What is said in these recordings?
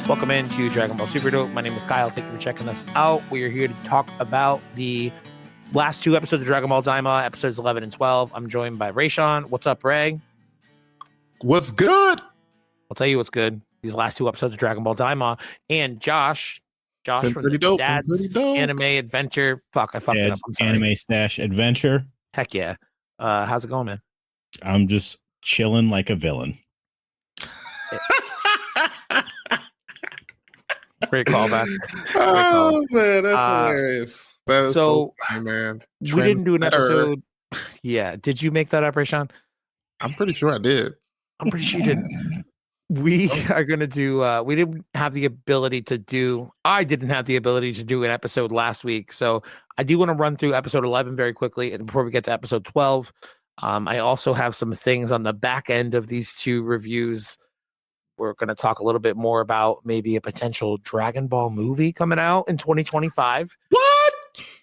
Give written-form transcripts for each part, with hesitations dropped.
Welcome into Dragon Ball Super Dope. My name is Kyle. Thank you for checking us out. We are here to talk about the last two episodes of Dragon Ball Daima, episodes 11 and 12. I'm joined by Raysean. What's up, Ray? What's good? I'll tell you what's good. These last two episodes of Dragon Ball Daima. And Josh Been from pretty the dope. Dad's Anime Adventure. Fuck, I fucked it up. Dad's I'm sorry. Anime Stache Adventure. Heck yeah. How's it going, man? I'm just chilling like a villain. Great callback. Oh man, that's hilarious. That is so funny, man. We didn't do an Trendsetter. episode. Yeah. Did you make that up, Raysean? I'm pretty sure I did. I'm pretty sure you didn't. We are going to do, we didn't have the ability to do, I didn't have the ability to do an episode last week. So I do want to run through episode 11 very quickly. And before we get to episode 12, I also have some things on the back end of these two reviews. We're going to talk a little bit more about maybe a potential Dragon Ball movie coming out in 2025.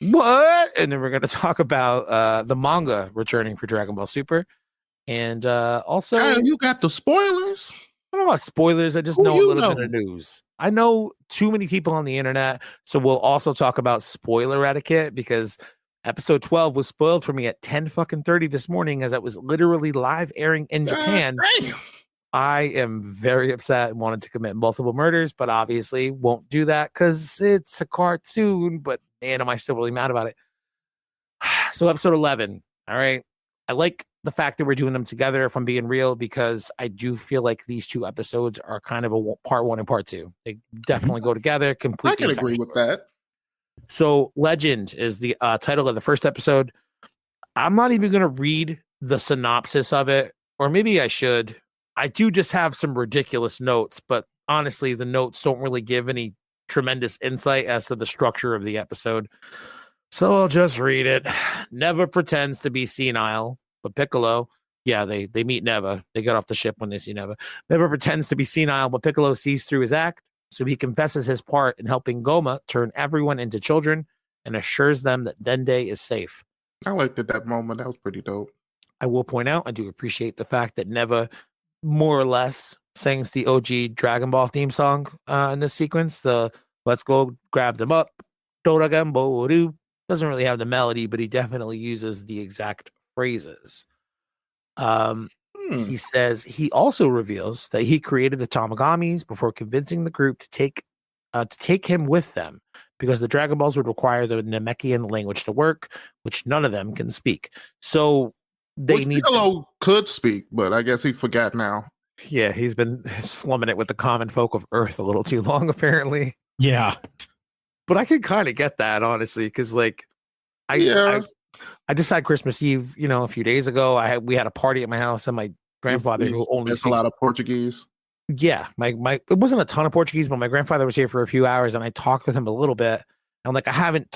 What? And then we're going to talk about the manga returning for Dragon Ball Super. And also, You got the spoilers. I don't know about spoilers. I just Who know a you little know? bit of news. I know too many people on the internet. So we'll also talk about spoiler etiquette because episode 12 was spoiled for me at 10 fucking 30 this morning as it was literally live airing in Japan. Damn. I am very upset and wanted to commit multiple murders, but obviously won't do that because it's a cartoon. But man, am I still really mad about it. So episode 11. All right. I like the fact that we're doing them together, if I'm being real, because I do feel like these two episodes are kind of a part one and part two. They definitely go together. I can agree with that. So Legend is the title of the first episode. I'm not even going to read the synopsis of it, or maybe I should. I do just have some ridiculous notes, but honestly, the notes don't really give any tremendous insight as to the structure of the episode. So I'll just read it. Neva pretends to be senile, but Piccolo, yeah, they meet Neva. They get off the ship when they see Neva. Neva pretends to be senile, but Piccolo sees through his act, so he confesses his part in helping Goma turn everyone into children and assures them that Dende is safe. I liked it that moment. That was pretty dope. I will point out, I do appreciate the fact that Neva more or less sings the OG Dragon Ball theme song in this sequence. The "Let's go grab them up," Dragon Ball doesn't really have the melody, but he definitely uses the exact phrases. He says he also reveals that he created the Tamagamis before convincing the group to take him with them because the Dragon Balls would require the Namekian language to work, which none of them can speak. So they need. Piccolo could speak, but I guess he forgot now. Yeah, he's been slumming it with the common folk of Earth a little too long, apparently. Yeah. But I can kind of get that, honestly, because like I just had Christmas Eve, a few days ago. We had a party at my house, and my grandfather, who only speaks a lot of Portuguese. Yeah, my it wasn't a ton of Portuguese, but my grandfather was here for a few hours, and I talked with him a little bit. And like I haven't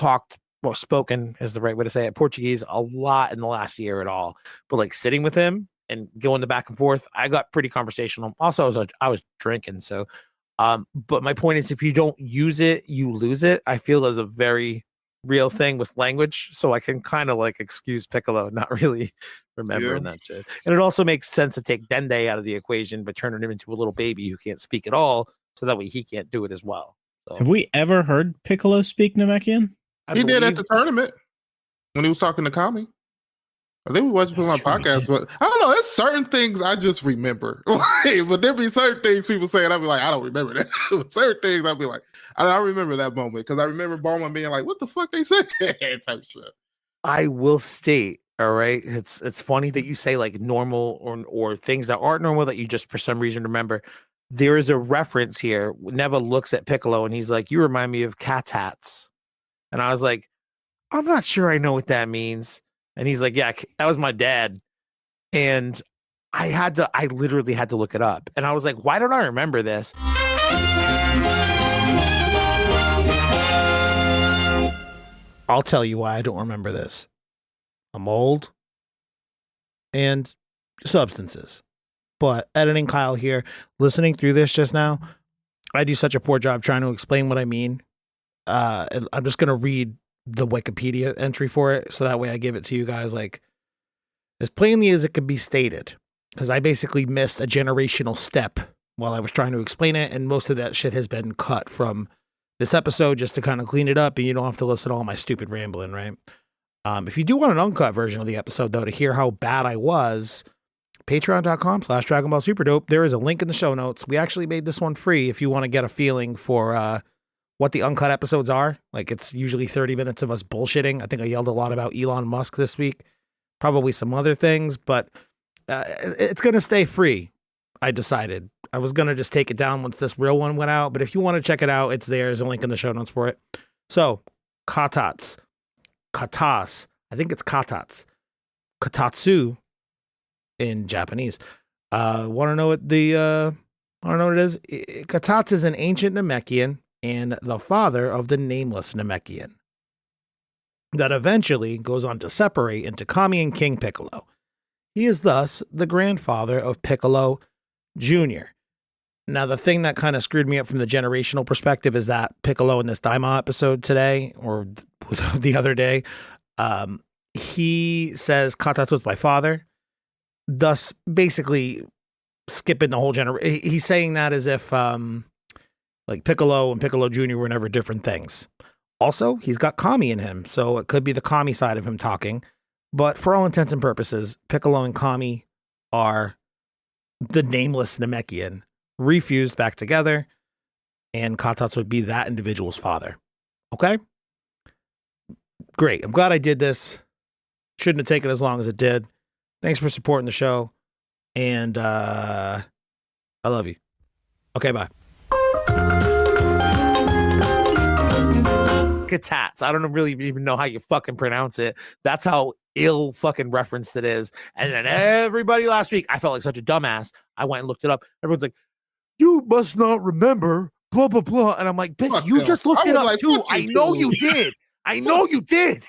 spoken is the right way to say it, Portuguese a lot in the last year at all. But like sitting with him and going the back and forth, I got pretty conversational. Also, I was drinking, so. But my point is, if you don't use it, you lose it. I feel there's a very real thing with language, so I can kind of like excuse Piccolo not really remembering that shit. And it also makes sense to take Dende out of the equation, but turn him into a little baby who can't speak at all, so that way he can't do it as well. So, Have we ever heard Piccolo speak Namekian? He did at the tournament when he was talking to Kami. I think we watched him on my podcast, but I don't know. There's certain things I just remember. But there be certain things people say, and I'll be like, I don't remember that. Certain things I'll be like, I remember that moment because I remember Bulma being like, "What the fuck they say?" type shit. I will state, all right, it's funny that you say like normal or things that aren't normal that you just for some reason remember. There is a reference here. Neva looks at Piccolo and he's like, "You remind me of Cat's Hats," and I was like, "I'm not sure I know what that means." And he's like, "Yeah, that was my dad." And I literally had to look it up. And I was like, why don't I remember this? I'll tell you why I don't remember this. I'm old and substances. But editing Kyle here, listening through this just now, I do such a poor job trying to explain what I mean. I'm just going to read the Wikipedia entry for it, so that way I give it to you guys like as plainly as it could be stated, because I basically missed a generational step while I was trying to explain it, and most of that shit has been cut from this episode just to kind of clean it up, and you don't have to listen to all my stupid rambling, right? If you do want an uncut version of the episode, though, to hear how bad I was, patreon.com/Dragon Ball Super Dope. There is a link in the show notes. We actually made this one free if you want to get a feeling for what the uncut episodes are. Like, it's usually 30 minutes of us bullshitting. I think I yelled a lot about Elon Musk this week, probably some other things, but it's going to stay free. I decided I was going to just take it down once this real one went out. But if you want to check it out, it's there. There's a link in the show notes for it. So katats, I think it's katats, katatsu in Japanese. Want to know what it is? Katats is an ancient Namekian and the father of the nameless Namekian that eventually goes on to separate into Kami and King Piccolo. He is thus the grandfather of Piccolo Jr. Now, the thing that kind of screwed me up from the generational perspective is that Piccolo in this Daima episode today, or the other day, he says Katats was my father, thus basically skipping the whole generation. He's saying that as if like Piccolo and Piccolo Jr. were never different things. Also, he's got Kami in him, so it could be the Kami side of him talking. But for all intents and purposes, Piccolo and Kami are the nameless Namekian refused back together, and Katats would be that individual's father. Okay? Great. I'm glad I did this. Shouldn't have taken as long as it did. Thanks for supporting the show, and I love you. Okay, bye. Katats. I don't really even know how you fucking pronounce it. That's how ill fucking referenced it is. And then everybody last week, I felt like such a dumbass. I went and looked it up. Everyone's like, you must not remember, blah, blah, blah. And I'm like, bitch, Fuck you them. just looked I it was up like, too. fuck I you know too. you did. I know you did.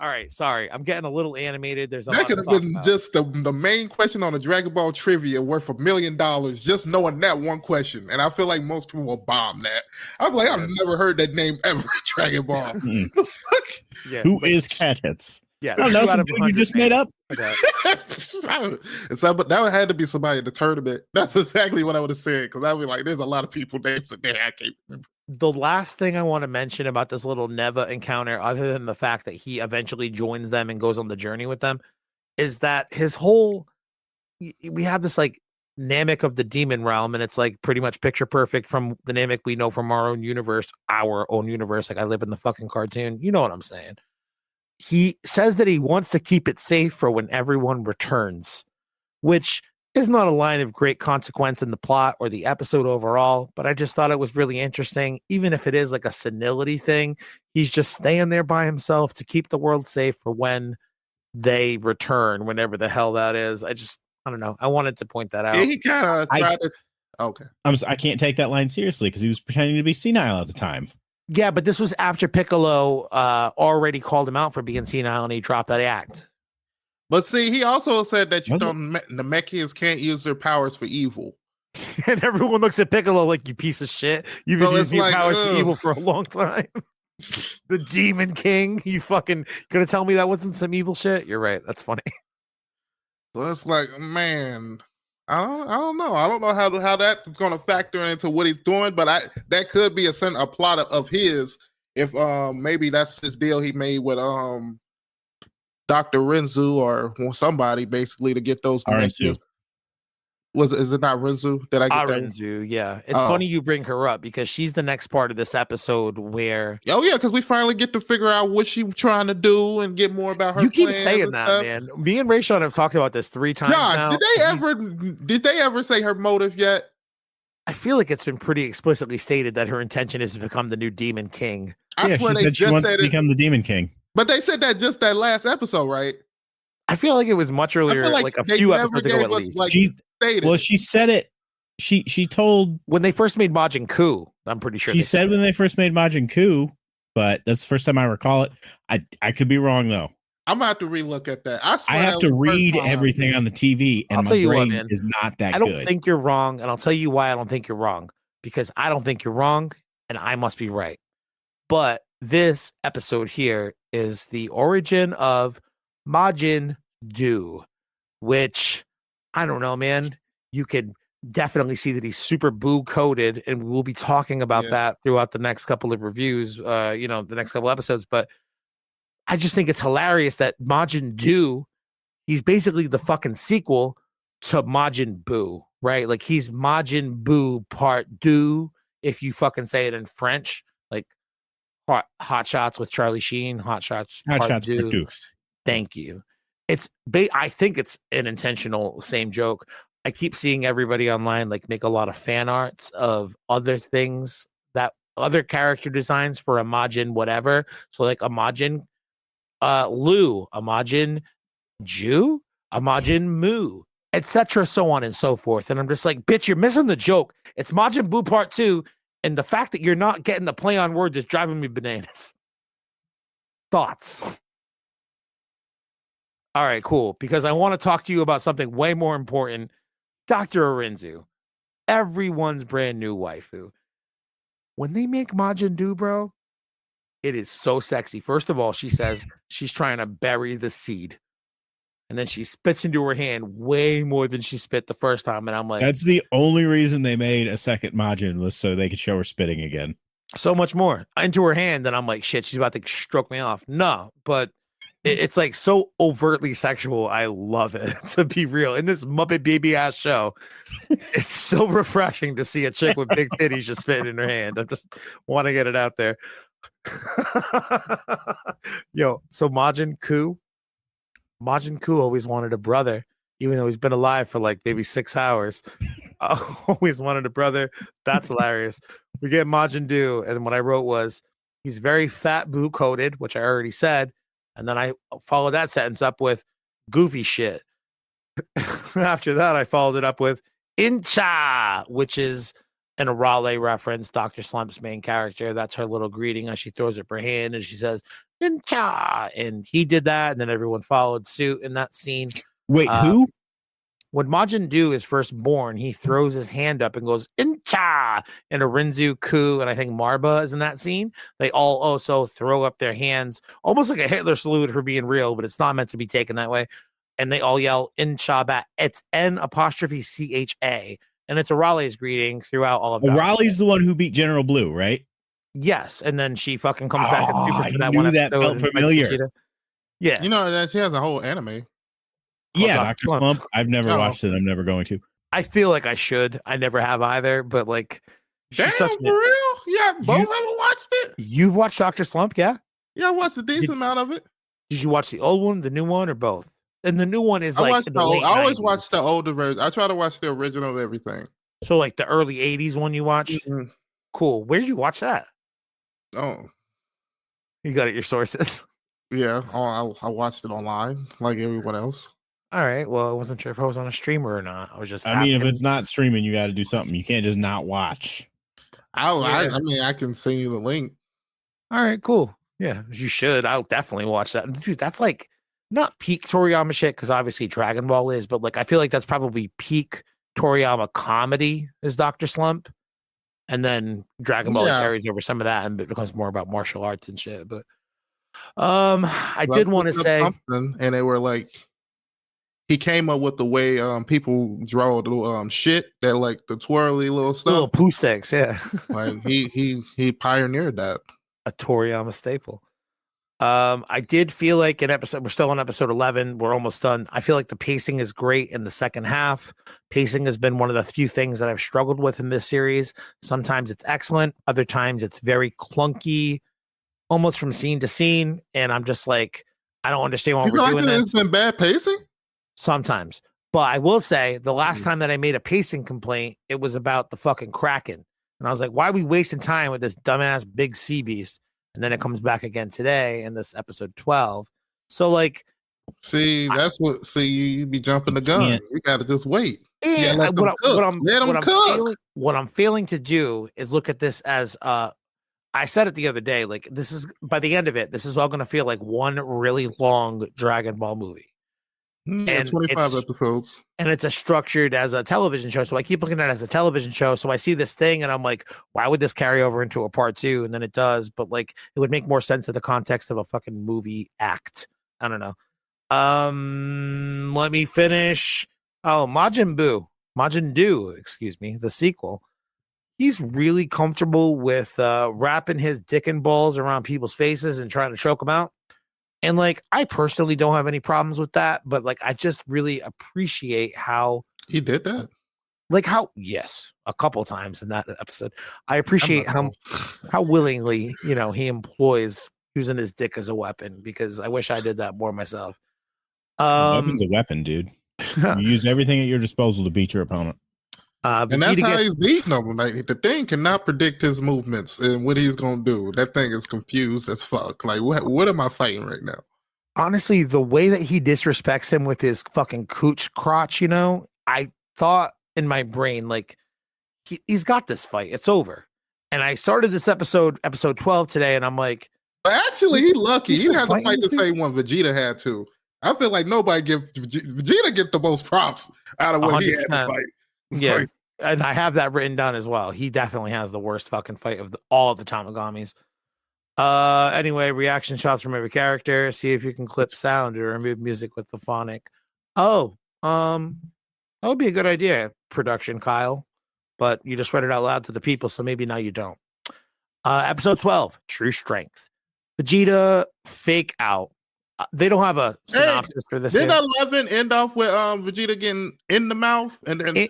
All right, sorry. I'm getting a little animated. There's a That lot could to have talk been about. just the main question on the Dragon Ball trivia worth $1 million, just knowing that one question. And I feel like most people will bomb that. I'm like, I've never heard that name ever in Dragon Ball. The fuck? Yeah, Who but- is Katats? Yeah, I don't know. 2 out Some of dude you 100, just man. made up. Okay. But that had to be somebody in the tournament. That's exactly what I would have said, because I'd be like, there's a lot of people names in there I can't remember. The last thing I want to mention about this little Neva encounter, other than the fact that he eventually joins them and goes on the journey with them, is that his whole, we have this like Namek of the demon realm, and it's like pretty much picture perfect from the Namek we know from our own universe. Like I live in the fucking cartoon. You know what I'm saying? He says that he wants to keep it safe for when everyone returns, which is not a line of great consequence in the plot or the episode overall, but I just thought it was really interesting. Even if it is like a senility thing, he's just staying there by himself to keep the world safe for when they return, whenever the hell that is. I don't know. I wanted to point that out. Yeah, he kind of tried to. Okay. I can't take that line seriously because he was pretending to be senile at the time. Yeah, but this was after Piccolo already called him out for being senile and he dropped that act. But see, he also said that Was the Namekians can't use their powers for evil. And everyone looks at Piccolo like, you piece of shit. You've been So it's using your like, powers for ugh. evil for a long time. The Demon King. You fucking gonna tell me that wasn't some evil shit? You're right. That's funny. So it's like, man, I don't know. I don't know how that's going to factor into what he's doing, but that could be a plot of his if maybe that's his deal he made with Dr. Renzu or somebody basically to get those Renzu. Is it not Renzu? Did I get that? Arenzu, yeah. It's funny you bring her up because she's the next part of this episode where Oh yeah, because we finally get to figure out what she's trying to do and get more about her. you keep plans saying and that, stuff. man. Me and Raysean have talked about this 3 times Josh, now. did they ever say her motive yet? I feel like it's been pretty explicitly stated that her intention is to become the new Demon King. Yeah, she said she wants to become the Demon King. But they said that just that last episode, right? I feel like it was much earlier, like a they few never episodes ago gave at us, least. like, She- stated. Well, she said it. She told. When they first made Majin Ku, I'm pretty sure She said when they first made Majin Ku, but that's the first time I recall it. I could be wrong though. I'm gonna have to relook at that. I have to read everything on the TV, and I'll my tell you what, brain man. is not that I don't good. think you're wrong, and I'll tell you why I don't think you're wrong. Because I don't think you're wrong, and I must be right. But this episode here is the origin of Majin Do, which I don't know, man. You could definitely see that he's super boo coded, and we'll be talking about Yeah. that throughout the next couple of reviews, the next couple episodes. But I just think it's hilarious that Majin Do, he's basically the fucking sequel to Majin Buu, right? Like he's Majin Buu Part Deux, if you fucking say it in French, like hot shots with Charlie Sheen, hot shots Part Deux. Deuce. Thank you. I think it's an intentional same joke. I keep seeing everybody online like make a lot of fan arts of other things, that other character designs for a Majin whatever. So like a Majin Lu, a Majin Jew, a Majin Mu, etc., so on and so forth. And I'm just like, bitch, you're missing the joke. It's Majin Buu Part 2, and the fact that you're not getting the play on words is driving me bananas. Thoughts? All right, cool. Because I want to talk to you about something way more important. Dr. Arinzu, everyone's brand new waifu. When they make Majin Do, bro, it is so sexy. First of all, she says she's trying to bury the seed. And then she spits into her hand way more than she spit the first time. And I'm like, that's the only reason they made a second Majin, was so they could show her spitting again. So much more into her hand. And I'm like, shit, she's about to stroke me off. No, but it's like so overtly sexual. I love it, to be real. In this Muppet baby ass show, it's so refreshing to see a chick with big titties just spitting in her hand. I just want to get it out there. Yo, so Majin Ku always wanted a brother, even though he's been alive for like maybe 6 hours. Always wanted a brother. That's hilarious. We get Majin Do, and what I wrote was he's very fat boo coated, which I already said. And then I followed that sentence up with goofy shit. After that, I followed it up with Incha, which is an Arale reference, Dr. Slump's main character. That's her little greeting as she throws up her hand and she says, Incha. And he did that, and then everyone followed suit in that scene. Wait, who? When Majin Do is first born, he throws his hand up and goes, Incha! And Arinzu, Ku, and I think Marba is in that scene. They all also throw up their hands, almost like a Hitler salute for being real, but it's not meant to be taken that way. And they all yell, Incha back. It's N''CHA. And it's Arale's greeting throughout all of that. Raleigh's the one who beat General Blue, right? Yes. And then she fucking comes back and Super for that I one knew that episode. felt familiar. Yeah. You know that she has a whole anime. Yeah, Dr. Dr. Slump. I've never watched it. I'm never going to. I feel like I should. I never have either, but like, damn, for real? Yeah, both haven't watched it. You've watched Dr. Slump, yeah? Yeah, I watched a decent amount of it. Did you watch the old one, the new one, or both? And the new one is I like I always watch the older version. I try to watch the original of everything. So like the early 80s one you watched? Mm-hmm. Cool. Where did you watch that? Oh. You got it, your sources. Yeah, I watched it online like everyone else. All right. Well, I wasn't sure if I was on a streamer or not. I was just I mean, if it's not streaming, you got to do something. You can't just not watch. I mean, I can send you the link. All right, cool. Yeah, you should. I'll definitely watch that. Dude, that's like not peak Toriyama shit, because obviously Dragon Ball is, but like I feel like that's probably peak Toriyama comedy is Dr. Slump. And then Dragon Ball carries over some of that and it becomes more about martial arts and shit. But I did want to say, and they were like, he came up with the way people draw the shit, that like the twirly little stuff, little poo sticks, yeah. Like he pioneered that. A Toriyama staple. I did feel like we're still on episode 11. We're almost done. I feel like the pacing is great in the second half. Pacing has been one of the few things that I've struggled with in this series. Sometimes it's excellent. Other times it's very clunky, almost from scene to scene. And I'm just like, I don't understand why we're doing this. It's been bad pacing? Sometimes. But I will say the last time that I made a pacing complaint, it was about the fucking Kraken. And I was like, why are we wasting time with this dumbass big sea beast? And then it comes back again today in this episode 12. So like, see, that's you be jumping the gun. You got to just wait. Yeah, what I'm failing to do is look at this as I said it the other day, like this is by the end of it, this is all going to feel like one really long Dragon Ball movie. Yeah, and 25 episodes. And it's structured as a television show. So I keep looking at it as a television show. So I see this thing and I'm like, why would this carry over into a part 2? And then it does. But like, it would make more sense in the context of a fucking movie act. I don't know. Let me finish. Oh, Majin Buu. Majin Buu, excuse me, the sequel. He's really comfortable with wrapping his dick and balls around people's faces and trying to choke them out. And like, I personally don't have any problems with that, but like, I just really appreciate how he did that. Like how, yes, a couple times in that episode. I appreciate how willingly, he employs using his dick as a weapon, because I wish I did that more myself. A weapon's a weapon, dude. You use everything at your disposal to beat your opponent. And that's how he's beating him. Like, the thing cannot predict his movements and what he's gonna do. That thing is confused as fuck. Like, what am I fighting right now? Honestly, the way that he disrespects him with his fucking cooch crotch, I thought in my brain, like, he's got this fight. It's over. And I started this episode 12 today, and I'm like, but actually, he's lucky. He had to fight the same one Vegeta had to. I feel like nobody Vegeta get the most props out of what 100%. He had to fight. Yeah, and I have that written down as well. He definitely has the worst fucking fight of all of the Tamagamis. Anyway, reaction shots from every character. See if you can clip sound or remove music with the phonic. Oh, that would be a good idea, production Kyle. But you just read it out loud to the people, so maybe now you don't. Episode 12, True Strength. Vegeta fake out. They don't have a synopsis for this. Did 11 end off with Vegeta getting in the mouth? And then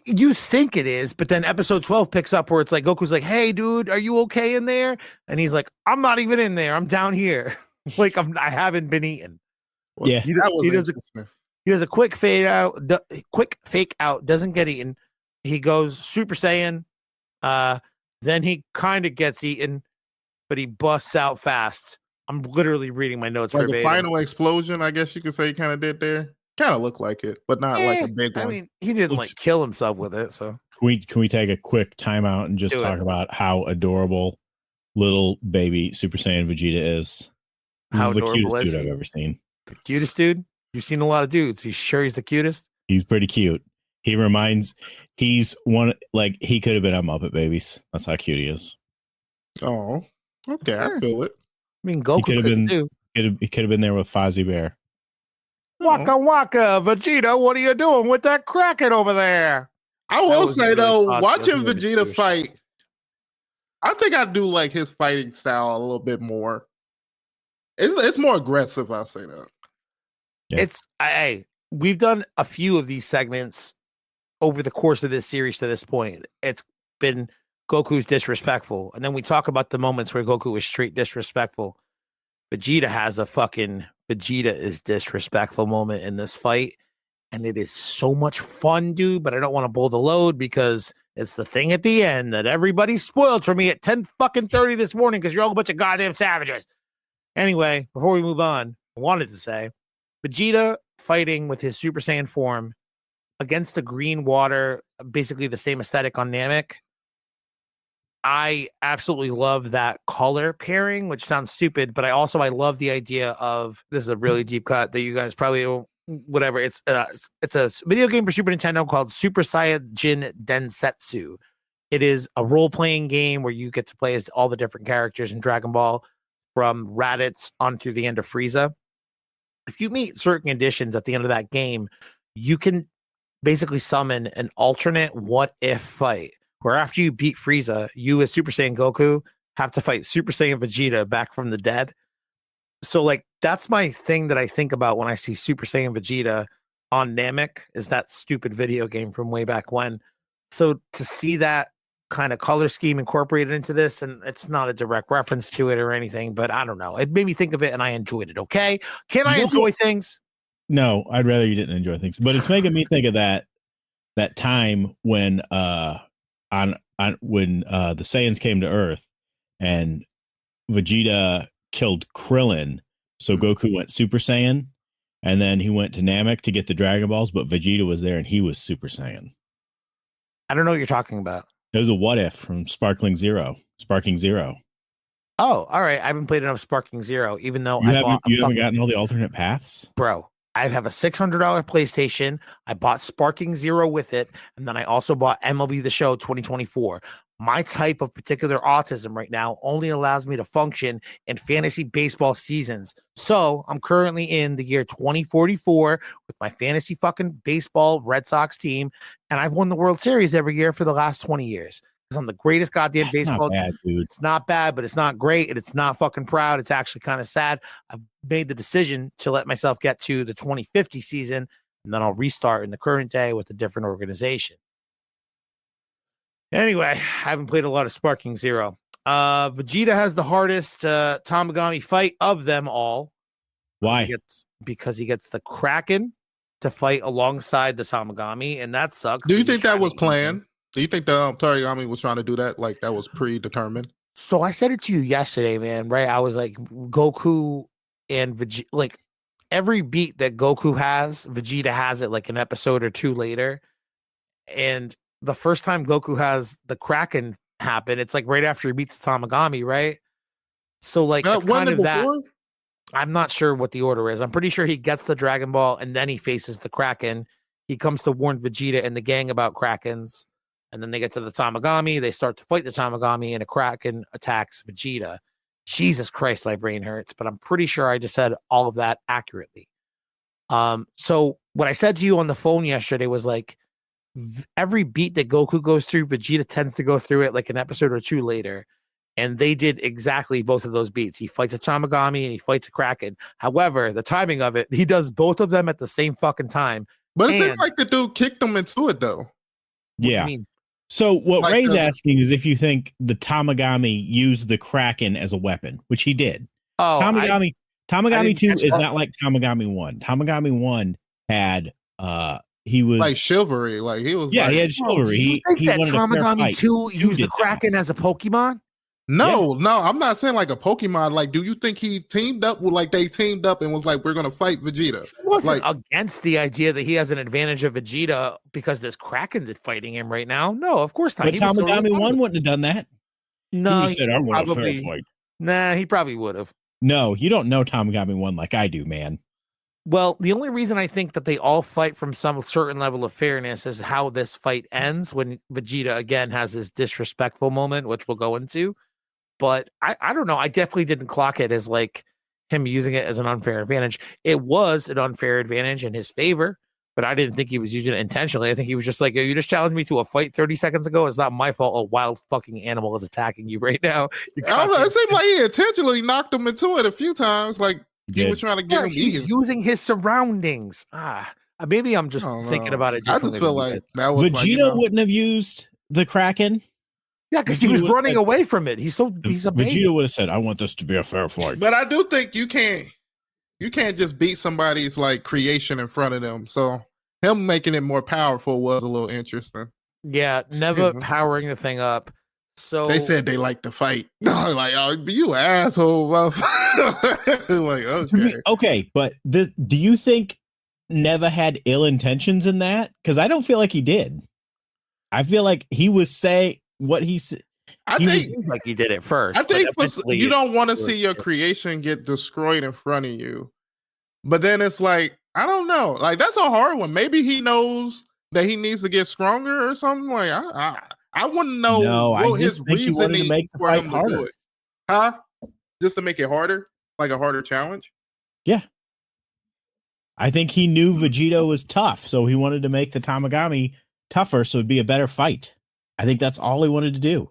you think it is, but then episode 12 picks up where it's like Goku's like, "Hey, dude, are you okay in there?" And he's like, "I'm not even in there. I'm down here. Like I haven't been eaten." Well, yeah, he does a quick fake out. Doesn't get eaten. He goes Super Saiyan. Then he kind of gets eaten, but he busts out fast. I'm literally reading my notes. Like the final explosion, I guess you could say he kind of did there. Kind of looked like it, but not like a big one. I mean, he didn't kill himself with it. So can we take a quick timeout and just talk about how adorable little baby Super Saiyan Vegeta is? He's the cutest dude I've ever seen. The cutest dude? You've seen a lot of dudes. You sure he's the cutest? He's pretty cute. He's one, like, he could have been on Muppet Babies. That's how cute he is. Oh, okay. Yeah. I feel it. I mean, Goku could have been too. He could have been there with Fozzie Bear. Waka waka, Vegeta, what are you doing with that Kraken over there? I will say, though, watching Vegeta fight, I think I do like his fighting style a little bit more. It's more aggressive, I'll say that. Yeah. We've done a few of these segments over the course of this series to this point. It's been Goku's disrespectful. And then we talk about the moments where Goku is straight disrespectful. Vegeta has a fucking Vegeta is disrespectful moment in this fight. And it is so much fun, dude. But I don't want to blow the load because it's the thing at the end that everybody spoiled for me at 10:30 this morning because you're all a bunch of goddamn savages. Anyway, before we move on, I wanted to say Vegeta fighting with his Super Saiyan form against the green water, basically the same aesthetic on Namek. I absolutely love that color pairing, which sounds stupid, but I love the idea of, this is a really deep cut that you guys probably whatever. It's a video game for Super Nintendo called Super Saiyan Densetsu. It is a role-playing game where you get to play as all the different characters in Dragon Ball, from Raditz on through the end of Frieza. If you meet certain conditions at the end of that game, you can basically summon an alternate what-if fight, where after you beat Frieza, you as Super Saiyan Goku have to fight Super Saiyan Vegeta back from the dead. So, like, that's my thing that I think about when I see Super Saiyan Vegeta on Namek, is that stupid video game from way back when. So to see that kind of color scheme incorporated into this, and it's not a direct reference to it or anything, but I don't know. It made me think of it, and I enjoyed it. Okay, can I enjoy things? No, I'd rather you didn't enjoy things, but it's making me think of that time when when the Saiyans came to Earth and Vegeta killed Krillin, so Goku went Super Saiyan, and then he went to Namek to get the Dragon Balls, but Vegeta was there and he was Super Saiyan. I don't know what you're talking about. It was a what if from Sparking Zero. Oh, all right. I haven't played enough Sparking Zero, even though you haven't gotten all the alternate paths, bro. I have a $600 PlayStation. I bought Sparking Zero with it, and then I also bought MLB The Show 2024. my type of particular autism right now only allows me to function in fantasy baseball seasons. So I'm currently in the year 2044 with my fantasy fucking baseball Red Sox team, and I've won the World Series every year for the last 20 years. Because I'm the greatest goddamn That's baseball. not bad, dude. It's not bad, but it's not great, and it's not fucking proud. It's actually kind of sad. I've made the decision to let myself get to the 2050 season, and then I'll restart in the current day with a different organization. Anyway, I haven't played a lot of Sparking Zero. Vegeta has the hardest Tamagami fight of them all. Why? Because he gets the Kraken to fight alongside the Tamagami, and that sucks. Do you think that was planned? Do you think the Tarigami was trying to do that? Like that was predetermined? So I said it to you yesterday, man, right? I was like, Goku and Vegeta, like every beat that Goku has, Vegeta has it like an episode or two later. And the first time Goku has the Kraken happen, it's like right after he beats the Tamagami, right? So like it's kind of that. I'm not sure what the order is. I'm pretty sure he gets the Dragon Ball and then he faces the Kraken. He comes to warn Vegeta and the gang about Krakens. And then they get to the Tamagami. They start to fight the Tamagami and a Kraken attacks Vegeta. Jesus Christ, my brain hurts. But I'm pretty sure I just said all of that accurately. So what I said to you on the phone yesterday was like, every beat that Goku goes through, Vegeta tends to go through it like an episode or two later. And they did exactly both of those beats. He fights a Tamagami and he fights a Kraken. However, the timing of it, he does both of them at the same fucking time. But it seems like the dude kicked him into it, though. Yeah. So what like Ray's asking is if you think the Tamagami used the Kraken as a weapon, which he did. Oh, Tamagami 2 is not like Tamagami 1. Tamagami 1 had he was like chivalry, like he was. Yeah, like, he had chivalry. He that Tamagami 2 used the Kraken as a Pokemon? No, I'm not saying like a Pokemon. Like, do you think he teamed up with like they teamed up and was like, we're gonna fight Vegeta? He wasn't against the idea that he has an advantage of Vegeta because there's Krakens fighting him right now. No, of course not. But Tamagami 1 wouldn't have done that. No, he said, "I want a fair fight." Nah, he probably would have. No, you don't know Tamagami 1 like I do, man. Well, the only reason I think that they all fight from some certain level of fairness is how this fight ends when Vegeta again has this disrespectful moment, which we'll go into. But I don't know. I definitely didn't clock it as like him using it as an unfair advantage. It was an unfair advantage in his favor, but I didn't think he was using it intentionally. I think he was just like, you just challenged me to a fight 30 seconds ago. It's not my fault. A wild fucking animal is attacking you right now. I don't know. It seemed like he intentionally knocked him into it a few times. Like he was trying to get him. He's using his surroundings. Maybe I'm just thinking about it. I just feel like that was Vegeta wouldn't have used the Kraken. Yeah, because he was running away from it. He's a baby. Vegeta would have said, "I want this to be a fair fight." But I do think you can't just beat somebody's like creation in front of them. So him making it more powerful was a little interesting. Yeah, never powering the thing up. So they said they like to fight. Like, oh, you asshole. Like, okay, but do you think Neva had ill intentions in that? Because I don't feel like he did. I feel like he was saying what he said. I think like he did it first. I think you don't want to see your creation get destroyed in front of you. But then it's like, I don't know. Like, that's a hard one. Maybe he knows that he needs to get stronger or something. Like, I wouldn't know. No, I just think he wanted to make the fight harder. Huh? Just to make it harder? Like a harder challenge? Yeah. I think he knew Vegeta was tough, so he wanted to make the Tamagami tougher so it'd be a better fight. I think that's all he wanted to do.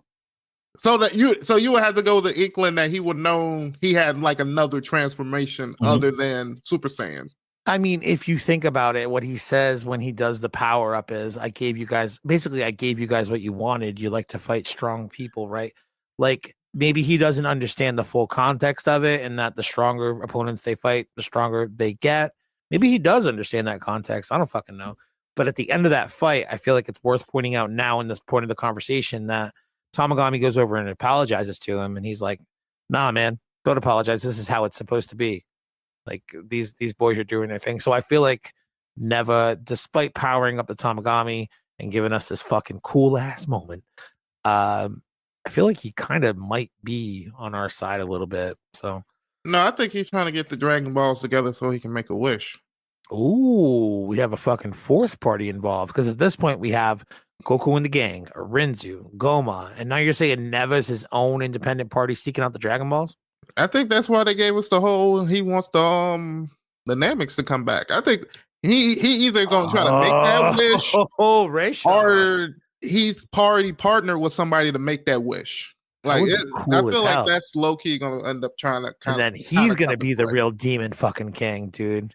So you would have to go the inkling that he would know he had like another transformation other than Super Saiyan. I mean, if you think about it, what he says when he does the power up is, I gave you guys what you wanted. You like to fight strong people, right? Like maybe he doesn't understand the full context of it, and that the stronger opponents they fight, the stronger they get. Maybe he does understand that context. I don't fucking know. But at the end of that fight, I feel like it's worth pointing out now in this point of the conversation that Tamagami goes over and apologizes to him. And he's like, nah, man, don't apologize. This is how it's supposed to be. Like these boys are doing their thing. So I feel like Neva, despite powering up the Tamagami and giving us this fucking cool ass moment, I feel like he kind of might be on our side a little bit. So no, I think he's trying to get the Dragon Balls together so he can make a wish. Ooh, we have a fucking fourth party involved because at this point we have Goku and the gang, Rinzu, Goma, and now you're saying Neva's his own independent party seeking out the Dragon Balls? I think that's why they gave us the whole. He wants the Namex to come back. I think he either gonna try to make that wish, Raysean. or he's partnered with somebody to make that wish. Like I feel like that's low key gonna end up trying to. And then he's gonna be the real demon fucking king, dude.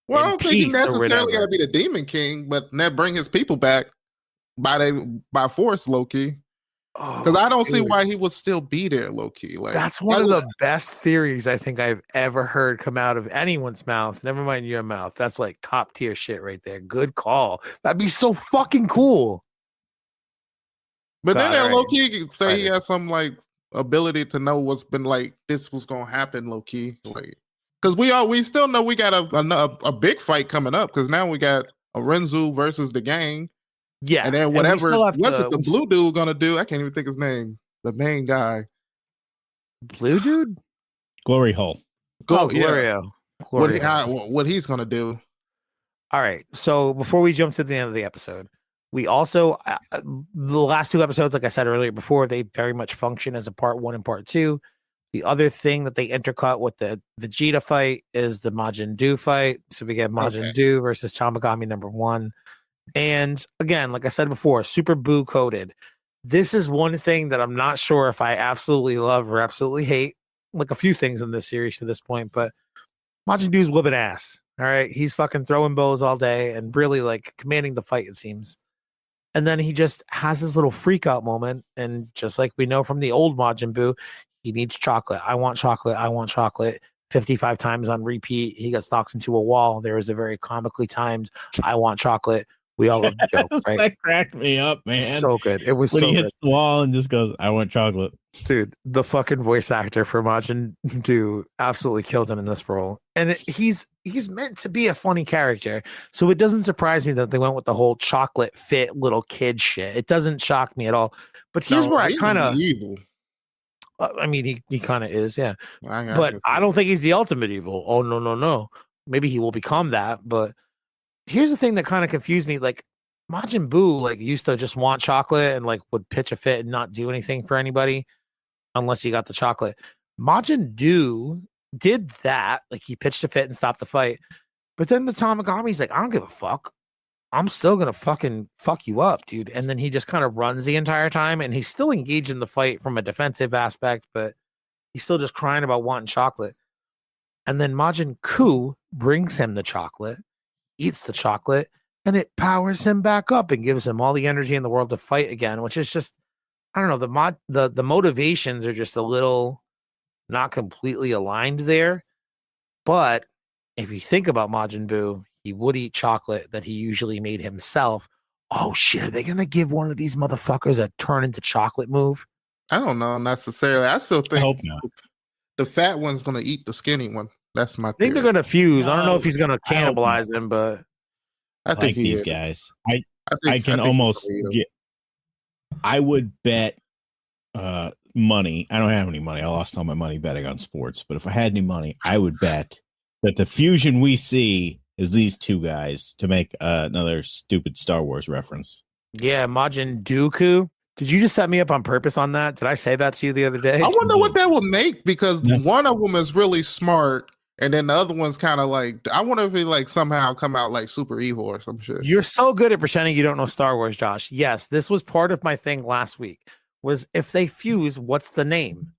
Well, I don't think he necessarily gotta be the demon king, but that bring his people back by force, low key. Because I don't see why he would still be there, low key. Like that's one of the best theories I think I've ever heard come out of anyone's mouth. Never mind your mouth. That's like top tier shit right there. Good call. That'd be so fucking cool. But then that low key say he has some like ability to know what's been like this was gonna happen, low key. Like because we still know we got a big fight coming up because now we got a Renzu versus the gang. Yeah, and then what's the blue dude gonna do? I can't even think his name. The main guy, blue dude, Glory Hole. Glorio. What he's gonna do? All right. So before we jump to the end of the episode, we also the last two episodes, like I said earlier, before they very much function as a part 1 and part 2. The other thing that they intercut with the Vegeta fight is the Majin Buu fight. So we get Majin Buu versus Tamagami number 1. And again, like I said before, super Buu coded. This is one thing that I'm not sure if I absolutely love or absolutely hate. Like a few things in this series to this point, but Majin Buu's whipping ass. All right. He's fucking throwing bows all day and really like commanding the fight, it seems. And then he just has his little freak out moment. And just like we know from the old Majin Buu, he needs chocolate. I want chocolate. I want chocolate. 55 times on repeat. He gets knocked into a wall. There is a very comically timed I want chocolate. We all love the joke, right? That cracked me up, man. So good. It was when so he hits the wall and just goes, I want chocolate. Dude, the fucking voice actor for Majin Buu absolutely killed him in this role. And he's meant to be a funny character. So it doesn't surprise me that they went with the whole chocolate fit little kid shit. It doesn't shock me at all. But here's where I kind of evil. I mean, he kind of is, yeah. But I don't think he's the ultimate evil. Oh, no. Maybe he will become that, but here's the thing that kind of confused me. Like Majin Buu, like used to just want chocolate and like would pitch a fit and not do anything for anybody unless he got the chocolate. Majin Buu did that. Like he pitched a fit and stopped the fight. But then the Tamagami's like, I don't give a fuck. I'm still going to fucking fuck you up, dude. And then he just kind of runs the entire time and he's still engaged in the fight from a defensive aspect, but he's still just crying about wanting chocolate. And then Majin Buu brings him the chocolate, eats the chocolate, and it powers him back up and gives him all the energy in the world to fight again, which is just, I don't know, the motivations are just a little not completely aligned there. But if you think about Majin Buu, he would eat chocolate that he usually made himself. Oh shit, are they gonna give one of these motherfuckers a turn into chocolate move? I don't know necessarily. I still think I hope not. The fat one's gonna eat the skinny one. That's my theory. I think they're gonna fuse. I don't know if he's gonna cannibalize him, but I think these guys. I can almost get. I would bet money. I don't have any money. I lost all my money betting on sports. But if I had any money, I would bet that the fusion we see is these two guys, to make another stupid Star Wars reference. Yeah, Majin Dooku. Did you just set me up on purpose on that? Did I say that to you the other day? I wonder what that would make, because one of them is really smart, and then the other one's kind of like, I wonder if he like somehow come out like super evil or some shit. You're so good at pretending you don't know Star Wars, Josh. Yes, this was part of my thing last week. Was if they fuse, what's the name?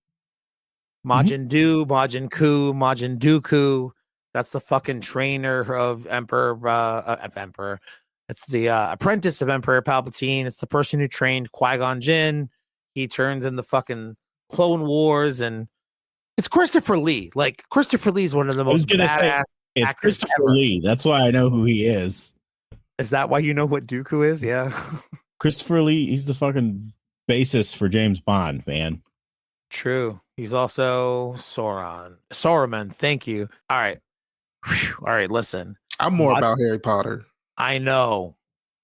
Majin Buu, Majin Buu, Majin Dooku. That's the fucking trainer of Emperor. It's the apprentice of Emperor Palpatine. It's the person who trained Qui-Gon Jinn. He turns in the fucking Clone Wars, and it's Christopher Lee. Like Christopher Lee is one of the most badass it's actors Christopher ever. Lee. That's why I know who he is. Is that why you know what Dooku is? Yeah. Christopher Lee. He's the fucking basis for James Bond, man. True. He's also Sauron. Thank you. All right. Whew. All right. Listen. I'm more about Harry Potter. I know.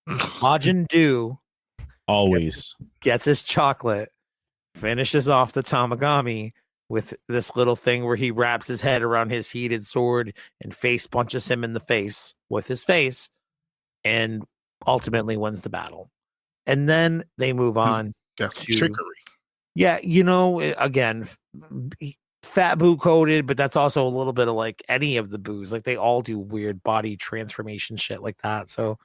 Majin Buu always gets his chocolate, finishes off the Tamagami with this little thing where he wraps his head around his heated sword and face punches him in the face with his face, and ultimately wins the battle. And then they move on That's to trickery. Yeah, again, fat boo coated, but that's also a little bit of like any of the boos. Like they all do weird body transformation shit like that. So,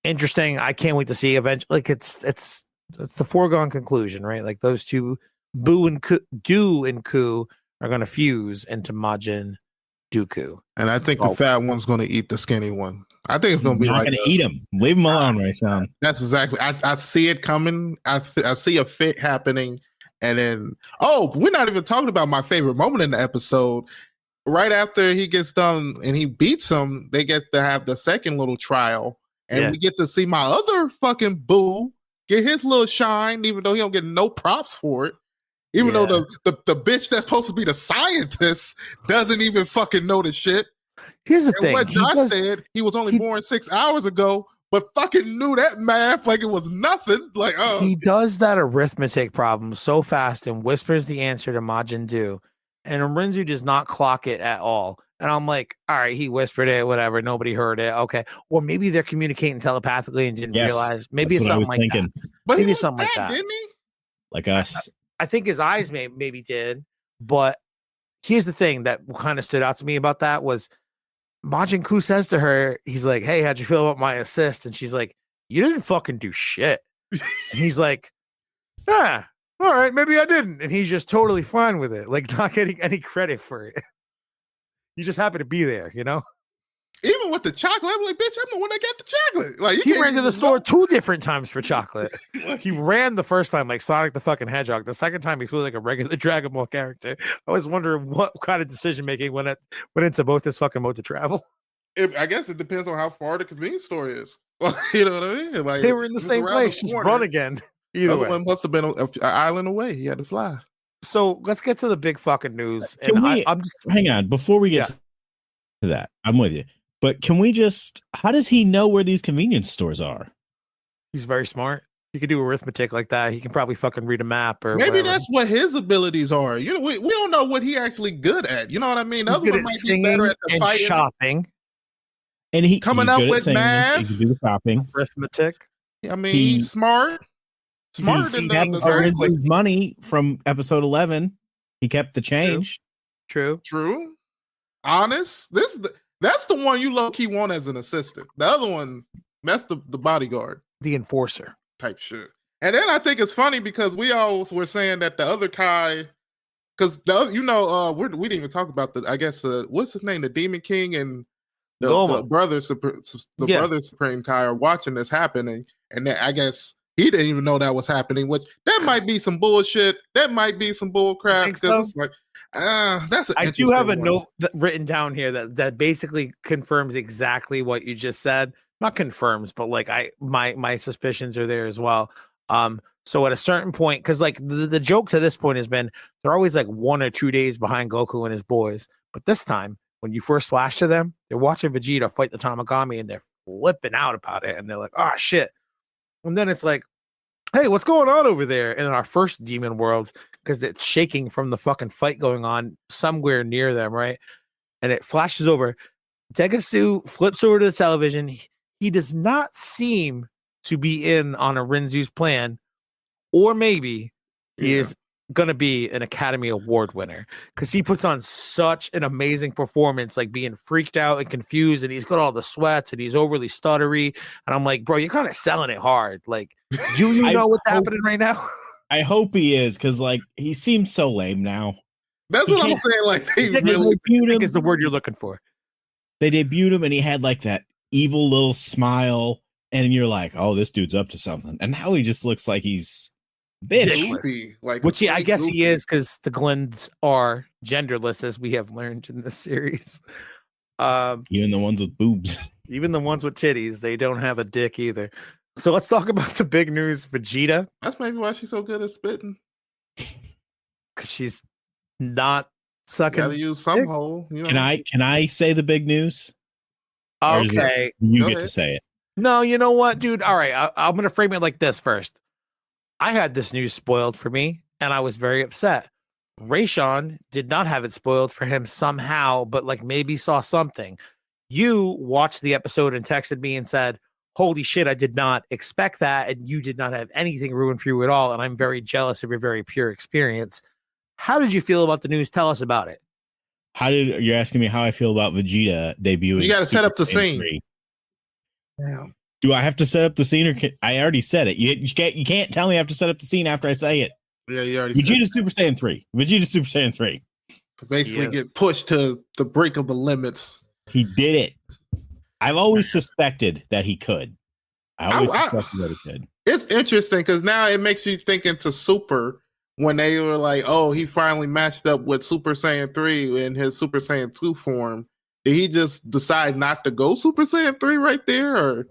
interesting. I can't wait to see eventually. Like it's the foregone conclusion, right? Like those two, Boo and Do and Ku are going to fuse into Majin Dooku. And I think the fat one's going to eat the skinny one. I think it's going to be not like going to eat him. Leave him alone, Raysean. That's exactly. I see it coming. I see a fit happening, and then we're not even talking about my favorite moment in the episode. Right after he gets done and he beats him, they get to have the second little trial, and we get to see my other fucking boo get his little shine, even though he don't get no props for it. Even though the bitch that's supposed to be the scientist doesn't even fucking know the shit. Here's the thing. What Josh said, he was only born 6 hours ago, but fucking knew that math like it was nothing. Like, he does that arithmetic problem so fast and whispers the answer to Majin Buu, and Rinzu does not clock it at all. And I'm like, all right, he whispered it, whatever. Nobody heard it. Okay. Or maybe they're communicating telepathically and didn't realize. Maybe it's something like that. But maybe it's something like that. Didn't he? Like us. I think his eyes maybe did. But here's the thing that kind of stood out to me about that was Majin Buu says to her, he's like, hey, how'd you feel about my assist? And she's like, you didn't fucking do shit. And he's like, all right, maybe I didn't. And he's just totally fine with it, like not getting any credit for it. You just happen to be there, Even with the chocolate, I'm like, bitch, I'm the one that got the chocolate. Like he ran to the store 2 different times for chocolate. He ran the first time like Sonic the fucking Hedgehog. The second time he flew like a regular Dragon Ball character. I was wondering what kind of decision making went into both his fucking modes of travel. I guess it depends on how far the convenience store is. You know what I mean? Like they were in the same place. Just run again. Either way. One must have been an island away. He had to fly. So let's get to the big fucking news. I'm just hang on before we get to that. I'm with you. But can we how does he know where these convenience stores are? He's very smart. He could do arithmetic like that. He can probably fucking read a map or maybe whatever. That's what his abilities are. We don't know what he actually good at. You know what I mean? He's good at singing and shopping. And he's coming up with math. He can do the shopping. Arithmetic. I mean, he's smart. Smarter than the money from episode 11. He kept the change. True. Honest. That's the one you low-key want as an assistant. The other one, that's the bodyguard. The enforcer. Type shit. And then I think it's funny because we all were saying that the other Kai, because we didn't even talk about I guess, what's his name? The Demon King and the brother Supreme Kai are watching this happening. And I guess he didn't even know that was happening, which that might be some bullshit. That might be some bull crap. It's like, I do have a note written down here that basically confirms exactly what you just said. Not confirms, but like my suspicions are there as well. So at a certain point, because like the joke to this point has been they're always like 1 or 2 days behind Goku and his boys, but this time when you first flash to them, they're watching Vegeta fight the Tamagami and they're flipping out about it, and they're like, "Oh shit!" And then it's like, hey, what's going on over there in our first demon world? Because it's shaking from the fucking fight going on somewhere near them, right? And it flashes over. Degasu flips over to the television. He does not seem to be in on a Rinzu's plan, or maybe he is going to be an Academy Award winner because he puts on such an amazing performance, like being freaked out and confused, and he's got all the sweats and he's overly stuttery. And I'm like, bro, you're kind of selling it hard. Like, do you know what's happening right now? I hope he is, because like he seems so lame now. That's what I'm saying. Like they really debuted him is the word you're looking for. They debuted him and he had like that evil little smile, and you're like, oh, this dude's up to something. And now he just looks like he's goofy, which I guess he is, because the Glens are genderless, as we have learned in this series. Even the ones with boobs, even the ones with titties, they don't have a dick either. So let's talk about the big news. Vegeta. That's maybe why she's so good at spitting. Because she's not sucking. Gotta use some hole. Can I say the big news? Okay, you get to say it. No, you know what, dude? All right, I'm gonna frame it like this first. I had this news spoiled for me, and I was very upset. Raysean did not have it spoiled for him somehow, but like maybe saw something. You watched the episode and texted me and said, holy shit, I did not expect that, and you did not have anything ruined for you at all, and I'm very jealous of your very pure experience. How did you feel about the news? Tell us about it. You're asking me how I feel about Vegeta debuting? You got to set Super up the Saiyan scene. 3. Damn. Do I have to set up the scene, or I already said it? You can't tell me I have to set up the scene after I say it. Yeah, you already Vegeta Super Saiyan 3. Vegeta Super Saiyan 3. Basically get pushed to the brink of the limits. He did it. I've always suspected that he could. I always suspected that he could. It's interesting because now it makes you think into Super when they were like, oh, he finally matched up with Super Saiyan 3 in his Super Saiyan 2 form. Did he just decide not to go Super Saiyan 3 right there? Or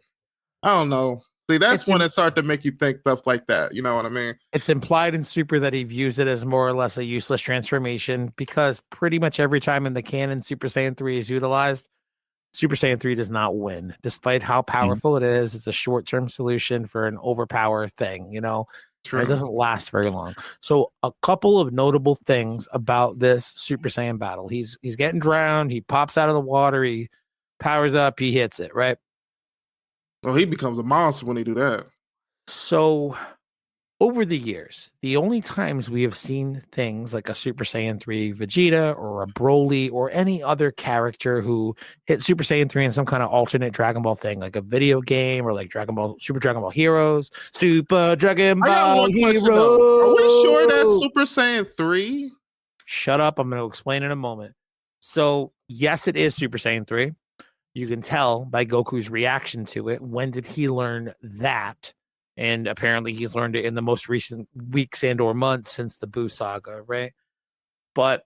I don't know. See, that's when it started to make you think stuff like that. You know what I mean? It's implied in Super that he views it as more or less a useless transformation because pretty much every time in the canon Super Saiyan 3 is utilized, Super Saiyan 3 does not win. Despite how powerful it is, it's a short-term solution for an overpower thing, you know? It doesn't last very long. So a couple of notable things about this Super Saiyan battle. He's getting drowned, he pops out of the water, he powers up, he hits it, right? Well, he becomes a monster when he do that. So over the years, the only times we have seen things like a Super Saiyan 3 Vegeta or a Broly or any other character who hit Super Saiyan 3 in some kind of alternate Dragon Ball thing, like a video game or like Super Dragon Ball Heroes, Super Dragon Ball Heroes. Are we sure that's Super Saiyan 3? Shut up. I'm going to explain in a moment. So yes, it is Super Saiyan 3. You can tell by Goku's reaction to it. When did he learn that? And apparently he's learned it in the most recent weeks and or months since the Buu saga, right? But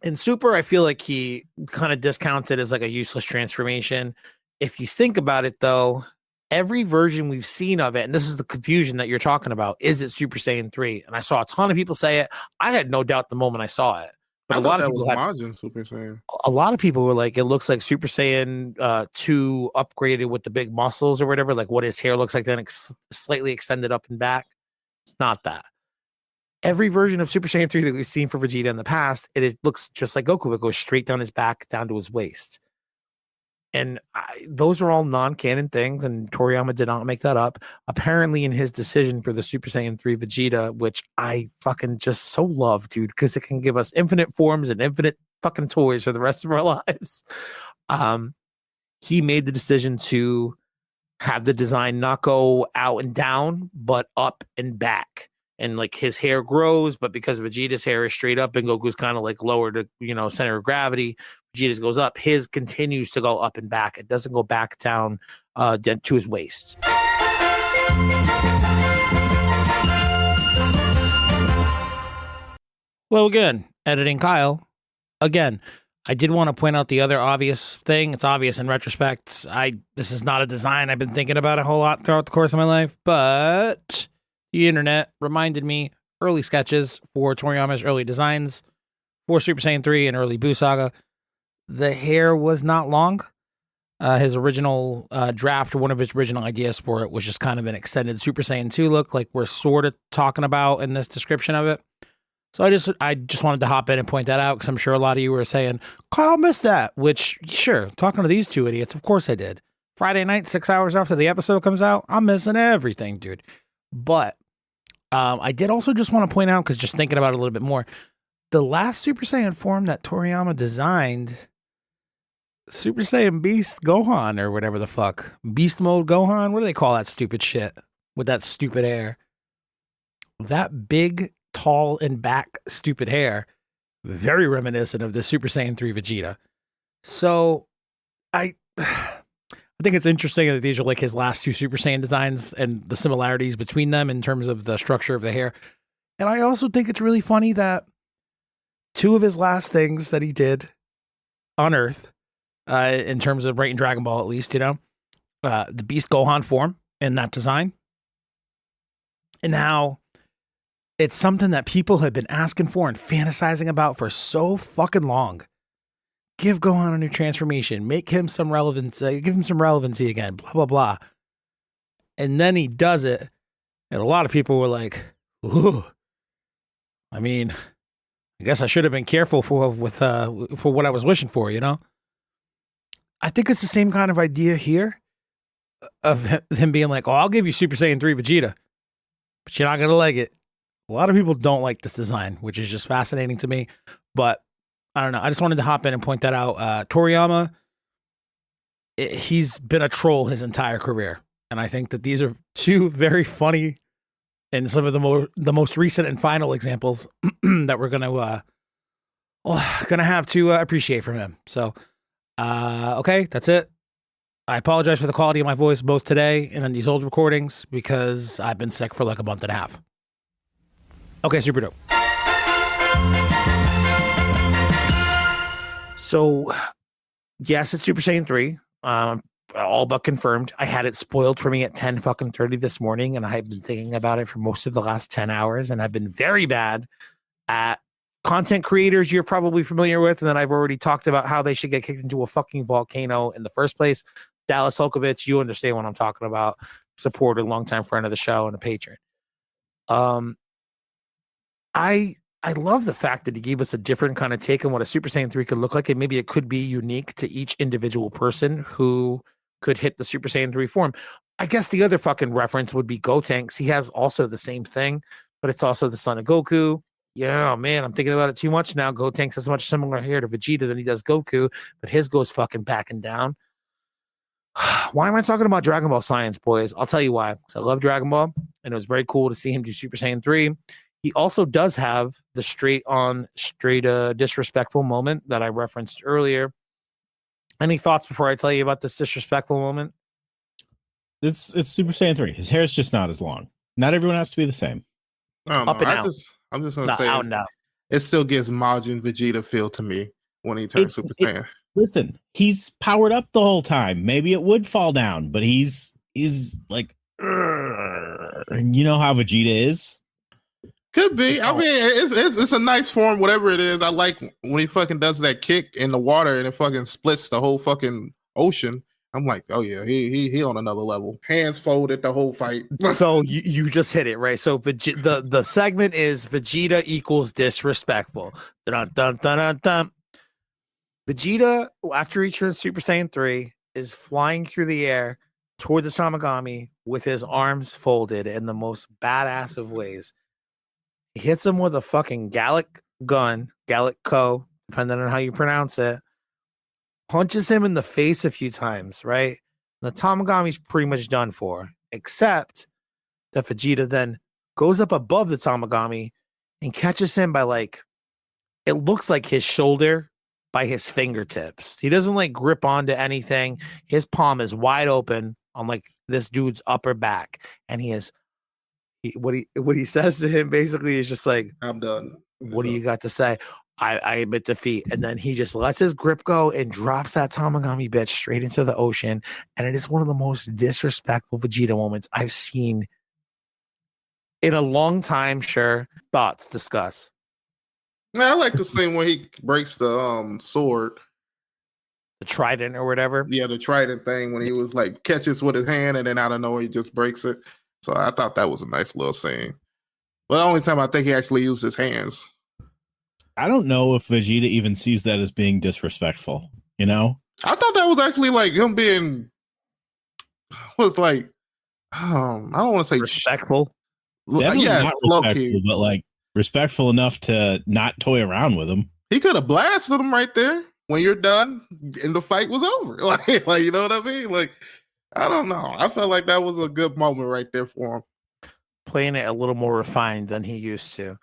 in Super, I feel like he kind of discounts it as like a useless transformation. If you think about it, though, every version we've seen of it, and this is the confusion that you're talking about, is it Super Saiyan 3? And I saw a ton of people say it. I had no doubt the moment I saw it. But a lot of people Super Saiyan. A lot of people were like, it looks like Super Saiyan 2 upgraded with the big muscles or whatever, like what his hair looks like, then slightly extended up and back. It's not that. Every version of Super Saiyan 3 that we've seen for Vegeta in the past, it looks just like Goku. It goes straight down his back, down to his waist. And those are all non-canon things, and Toriyama did not make that up. Apparently, in his decision for the Super Saiyan 3 Vegeta, which I fucking just so love, dude, because it can give us infinite forms and infinite fucking toys for the rest of our lives. He made the decision to have the design not go out and down, but up and back. And like his hair grows, but because Vegeta's hair is straight up and Goku's kind of like lower to, center of gravity, Vegeta's goes up. His continues to go up and back. It doesn't go back down to his waist. Well, again, editing Kyle. Again, I did want to point out the other obvious thing. It's obvious in retrospect. This is not a design I've been thinking about a whole lot throughout the course of my life, but the internet reminded me early sketches for Toriyama's early designs for Super Saiyan 3 and early Buu Saga. The hair was not long. His original draft, one of his original ideas for it was just kind of an extended Super Saiyan 2 look, like we're sort of talking about in this description of it. So I just wanted to hop in and point that out because I'm sure a lot of you were saying, Kyle missed that, which, sure, talking to these two idiots, of course I did. Friday night, 6 hours after the episode comes out, I'm missing everything, dude. But I did also just want to point out, because just thinking about it a little bit more, the last Super Saiyan form that Toriyama designed, Super Saiyan Beast Gohan or whatever the fuck, Beast Mode Gohan, what do they call that stupid shit with that stupid hair? That big, tall, and back stupid hair, very reminiscent of the Super Saiyan 3 Vegeta. So I think it's interesting that these are like his last two Super Saiyan designs and the similarities between them in terms of the structure of the hair. And I also think it's really funny that two of his last things that he did on Earth, in terms of writing Dragon Ball, at least, the Beast Gohan form in that design, and how it's something that people have been asking for and fantasizing about for so fucking long. Give Gohan a new transformation, make him some relevance, give him some relevancy again, blah, blah, blah. And then he does it. And a lot of people were like, ooh, I mean, I guess I should have been careful for what I was wishing for, I think it's the same kind of idea here. of him being like, "Oh, I'll give you Super Saiyan 3 Vegeta, but you're not gonna like it." A lot of people don't like this design, which is just fascinating to me. But I don't know. I just wanted to hop in and point that out. Toriyama, he's been a troll his entire career, and I think that these are two very funny and some of the most recent and final examples that we're gonna have to appreciate from him. So, okay, that's it. I apologize for the quality of my voice both today and in these old recordings because I've been sick for like a month and a half. Okay, super dope. So, yes, it's Super Saiyan 3. All but confirmed. I had it spoiled for me at 10:30 this morning, and I've been thinking about it for most of the last 10 hours, and I've been very bad at content creators you're probably familiar with, and then I've already talked about how they should get kicked into a fucking volcano in the first place. Dallas Holkovich, you understand what I'm talking about. Supporter, longtime friend of the show, and a patron. I love the fact that he gave us a different kind of take on what a Super Saiyan 3 could look like, and maybe it could be unique to each individual person who could hit the Super Saiyan 3 form. I guess the other fucking reference would be Gotenks. He has also the same thing, but it's also the son of Goku. Yeah, man, I'm thinking about it too much now. Gotenks has much similar hair to Vegeta than he does Goku, but his goes fucking backing down. Why am I talking about Dragon Ball Science, boys? I'll tell you why. Because I love Dragon Ball, and it was very cool to see him do Super Saiyan 3. He also does have the straight disrespectful moment that I referenced earlier. Any thoughts before I tell you about this disrespectful moment? It's Super Saiyan 3. His hair's just not as long. Not everyone has to be the same. I don't know. I'm just gonna say out. It still gives Majin Vegeta feel to me when he turns Super Saiyan. Listen, he's powered up the whole time. Maybe it would fall down, but he's like, you know how Vegeta is. Could be. I mean, it's a nice form, whatever it is. I like when he fucking does that kick in the water and it fucking splits the whole fucking ocean. I'm like, oh yeah, he on another level. Hands folded the whole fight. So you just hit it right. So the segment is Vegeta equals disrespectful. Dun, dun, dun, dun, dun. Vegeta, after he turns Super Saiyan 3, is flying through the air toward the Tamagami with his arms folded in the most badass of ways. He hits him with a fucking Gallic gun, Gallic Co, depending on how you pronounce it. Punches him in the face a few times, right? The Tamagami's pretty much done for, except that Vegeta then goes up above the Tamagami and catches him by like, it looks like his shoulder by his fingertips. He doesn't like grip onto anything. His palm is wide open on like this dude's upper back, and what he says to him basically is just like, I'm done. What do you got to say? I admit defeat. And then he just lets his grip go and drops that Tamagami bitch straight into the ocean. And it is one of the most disrespectful Vegeta moments I've seen in a long time. Sure. Thoughts, discuss. Yeah, I like the scene when he breaks the sword. The trident or whatever. Yeah, the trident thing when he was like catches with his hand and then out of nowhere he just breaks it. So I thought that was a nice little scene. But the only time I think he actually used his hands. I don't know if Vegeta even sees that as being disrespectful, you know? I thought that was actually like him being was like I don't want to say respectful. Definitely not respectful, but like respectful enough to not toy around with him. He could have blasted him right there when you're done and the fight was over. Like you know what I mean? Like I don't know. I felt like that was a good moment right there for him. Playing it a little more refined than he used to.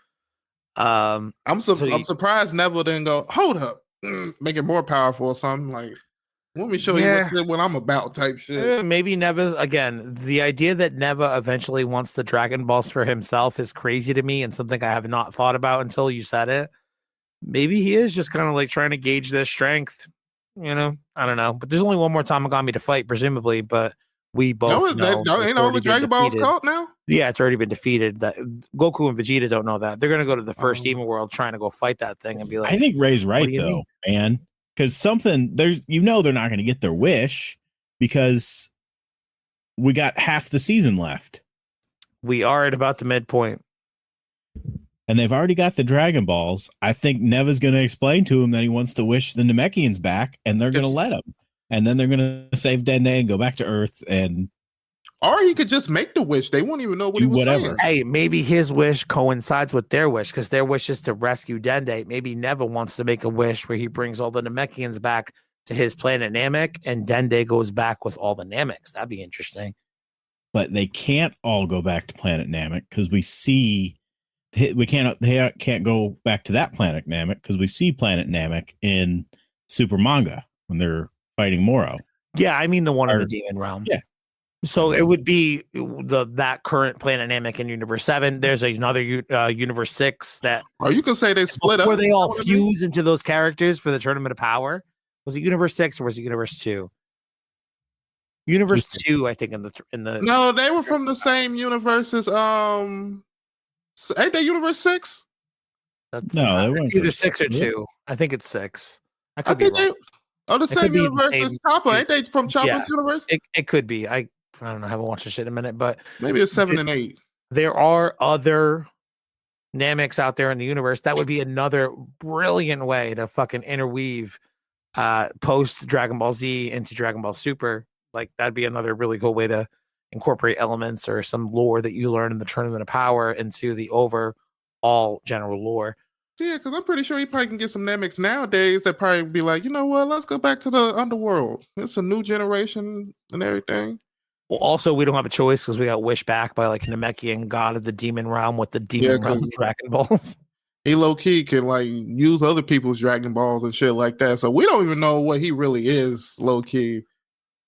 I'm surprised Neville didn't go, hold up, make it more powerful or something. Like, let me show you what I'm about type shit. Maybe Neva, again, the idea that Neva eventually wants the Dragon Balls for himself is crazy to me and something I have not thought about until you said it. Maybe he is just kind of like trying to gauge their strength. You know, I don't know. But there's only one more Tamagami to fight, presumably. But we both know. Ain't all the Dragon Balls caught now? Yeah, it's already been defeated. That Goku and Vegeta don't know that. They're going to go to the first Demon World trying to go fight that thing and be like, I think Ray's right, though, man. Because they're not going to get their wish because we got half the season left. We are at about the midpoint. And they've already got the Dragon Balls. I think Neva's going to explain to him that he wants to wish the Namekians back, and they're going to let him. and then they're gonna save Dende and go back to Earth and Or he could just make the wish. They won't even know what do he was whatever. saying. Hey, maybe his wish coincides with their wish because their wish is to rescue Dende. Maybe Neva wants to make a wish where he brings all the Namekians back to his planet Namek, and Dende goes back with all the Nameks. That'd be interesting. But they can't all go back to planet Namek because we see they can't go back to that planet Namek because we see planet Namek in Super Manga when they're fighting Moro. Yeah, I mean the one in the Demon Realm. Yeah. So it would be that current planet Namek in Universe 7. There's another Universe 6 that. Or you could say they split up. Where they all fuse into those characters for the Tournament of Power. Was it Universe 6 or was it Universe 2? Universe 2, I think, in the. No, they were from the same universes. Ain't they Universe 6? No, they weren't. Either 6 or 2. I think it's 6. I could be wrong. The same universe as Chopper. Ain't they from Chopper's universe? It could be. I don't know. I haven't watched this shit in a minute, but maybe it's 7 and 8. There are other Nameks out there in the universe. That would be another brilliant way to fucking interweave post Dragon Ball Z into Dragon Ball Super. Like that'd be another really cool way to incorporate elements or some lore that you learn in the Tournament of Power into the overall general lore. Yeah, because I'm pretty sure he probably can get some Nameks nowadays that probably be like, you know what, let's go back to the underworld. It's a new generation and everything. Well, also, we don't have a choice because we got wished back by like Namekian god of the Demon Realm with the Demon Realm Dragon Balls. He low key can like use other people's Dragon Balls and shit like that. So we don't even know what he really is low key.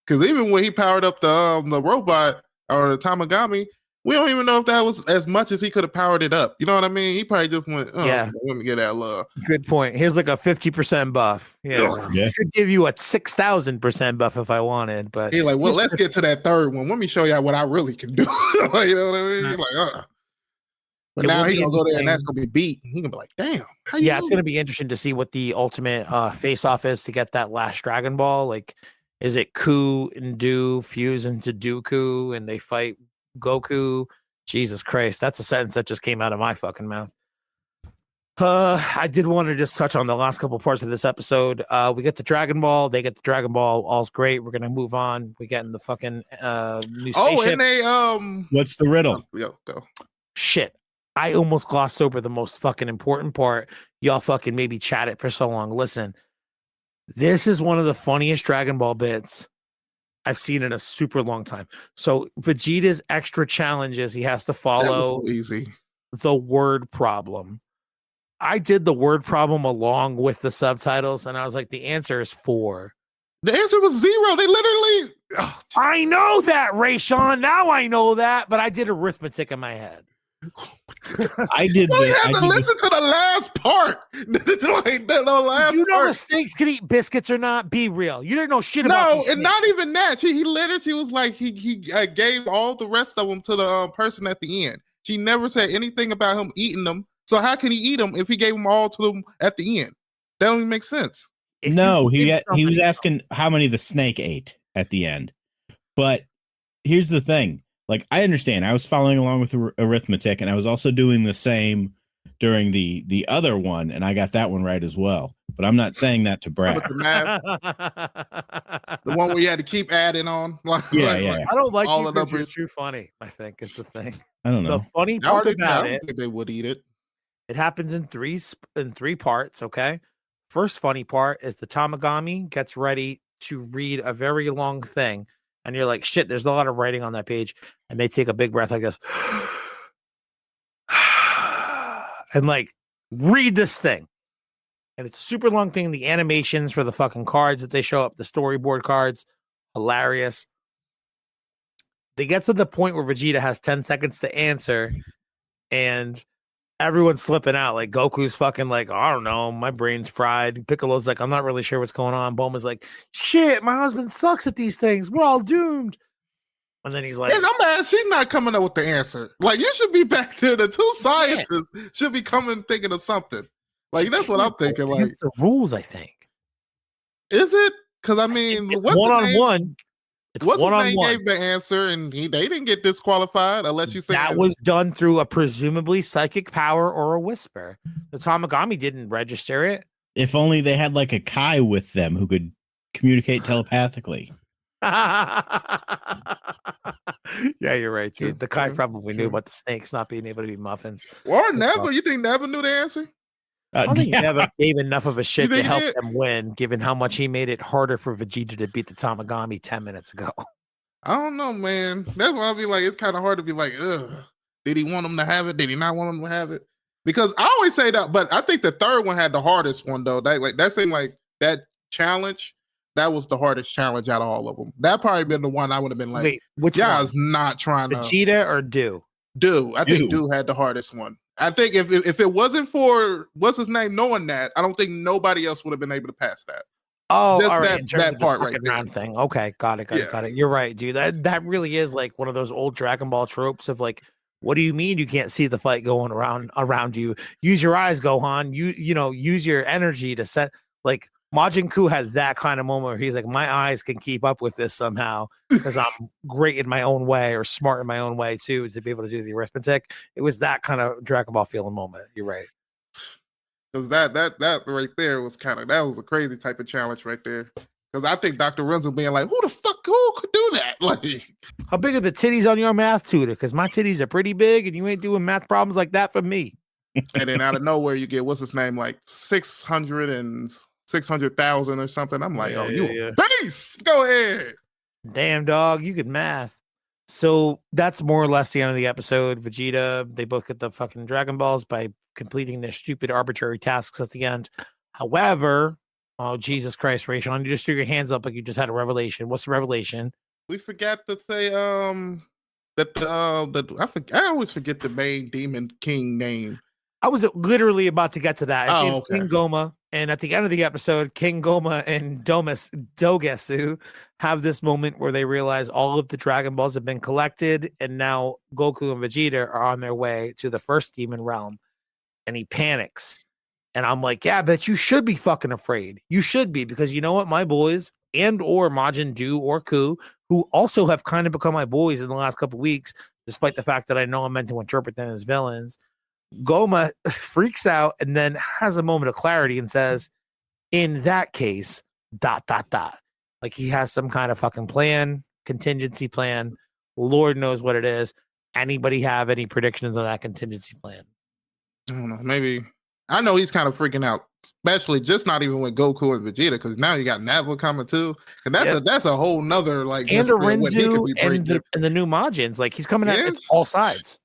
Because even when he powered up the robot or the Tamagami, we don't even know if that was as much as he could have powered it up. You know what I mean? He probably just went, let me get that love. Good point. Here's like a 50% buff. Yeah. I could give you a 6,000% buff if I wanted, but he's like, well, let's get to that third one. Let me show you what I really can do. Like, you know what I mean? You're like, But now he's gonna go there and that's gonna be beat. He's gonna be like, damn. It's gonna be interesting to see what the ultimate face-off is to get that last Dragon Ball. Like, is it Ku and Do fuse into Dooku and they fight Goku? Jesus Christ, that's a sentence that just came out of my fucking mouth. I did want to just touch on the last couple parts of this episode. We get the Dragon Ball, they get the Dragon Ball, all's great. We're gonna move on. We get in the fucking new spaceship. Oh, and they what's the riddle? Go. Shit. I almost glossed over the most fucking important part. Y'all fucking maybe chat it for so long. Listen, this is one of the funniest Dragon Ball bits I've seen in a super long time. So Vegeta's extra challenges, he has to follow so easy. The word problem. I did the word problem along with the subtitles, and I was like, the answer is 4. The answer was 0. They literally. Oh, I know that, Raysean. Now I know that, but I did arithmetic in my head. I did. You have to listen to the last part. The snakes can eat biscuits or not? Be real. You didn't know shit about. No, and not even that. He literally was like he gave all the rest of them to the person at the end. She never said anything about him eating them. So how can he eat them if he gave them all to them at the end? That don't even make sense. No, he was asking how many the snake ate at the end. But here's the thing. Like, I understand. I was following along with arithmetic, and I was also doing the same during the other one, and I got that one right as well. But I'm not saying that to brag. The one where you had to keep adding on. I don't like all you the because you're numbers. too funny, I think, is the thing. I don't know. The funny part about I don't think they would eat it. It happens in three parts, okay? First funny part is the Tamagami gets ready to read a very long thing. And you're like, shit, there's a lot of writing on that page. And they take a big breath like this. And like, read this thing. And it's a super long thing. The animations for the fucking cards that they show up, the storyboard cards, hilarious. They get to the point where Vegeta has 10 seconds to answer. And everyone's slipping out. Like Goku's fucking like, I don't know, my brain's fried. Piccolo's like, I'm not really sure what's going on. Bulma's like, shit, my husband sucks at these things. We're all doomed. And then he's like, and I'm mad she's not coming up with the answer. Like, you should be back there. The two scientists should be coming thinking of something. Like, that's what I'm thinking. Like, the rules, I think. Is it? Because I mean, what's one-on-one. What's his name gave the answer, and they didn't get disqualified unless you say that was done through a presumably psychic power or a whisper. The Tamagami didn't register it. If only they had like a Kai with them who could communicate telepathically. Yeah, you're right, dude. The guy True, probably knew true. about the snakes not being able to be muffins. Or Neville. You think Neville knew the answer? I don't think Yeah. Never gave enough of a shit think to he help did? them win, given how much he made it harder for Vegeta to beat the Tamagami 10 minutes ago. I don't know, man. That's why I'll be like, it's kind of hard to be like, ugh. Did he want him to have it? Did he not want him to have it? Because I always say that, but I think the third one had the hardest one though. That seemed like that challenge. That was the hardest challenge out of all of them. That probably been the one I would have been like, Wait, which yeah, I one? was not trying to. Vegeta or Do? I think Do. Do had the hardest one. I think if it wasn't for what's his name knowing that, I don't think nobody else would have been able to pass that. Oh, Just all right. that- In terms that of the part right second there. round thing. Okay, got it. Yeah. You're right, dude. That really is like one of those old Dragon Ball tropes of like, what do you mean you can't see the fight going around you? Use your eyes, Gohan. Use your energy to set. Like Majin Buu had that kind of moment where he's like, my eyes can keep up with this somehow because I'm great in my own way or smart in my own way too to be able to do the arithmetic. It was that kind of Dragon Ball feeling moment. You're right. Because that right there was that was a crazy type of challenge right there. Because I think Dr. Renzo being like, who could do that? Like, How big are the titties on your math tutor? Because my titties are pretty big, and you ain't doing math problems like that for me. and then out of nowhere you get what's his name, like 600,000 or something. I'm like, Yeah, you yeah. a beast. Go ahead. Damn, dog, you could math. So that's more or less the end of the episode. Vegeta, they both get the fucking Dragon Balls by completing their stupid arbitrary tasks at the end. However, oh Jesus Christ, Raysean, you just threw your hands up like you just had a revelation. What's the revelation? We forgot to say I always forget the main Demon King name. I was literally about to get to that. His name's okay. King Goma. And at the end of the episode, King Goma and Dogesu have this moment where they realize all of the Dragon Balls have been collected, and now Goku and Vegeta are on their way to the first demon realm. And he panics. And I'm like, yeah, but you should be fucking afraid. You should be, because you know what? My boys and or Majin Du or Ku, who also have kind of become my boys in the last couple of weeks, despite the fact that I know I'm meant to interpret them as villains. Goma freaks out and then has a moment of clarity and says, in that case, ... Like he has some kind of fucking plan, contingency plan. Lord knows what it is. Anybody have any predictions on that contingency plan? I don't know. Maybe I know he's kind of freaking out, especially just not even with Goku and Vegeta, because now you got Neville coming too, and that's a whole nother like and Arinzu and the new Majins. Like he's coming at all sides.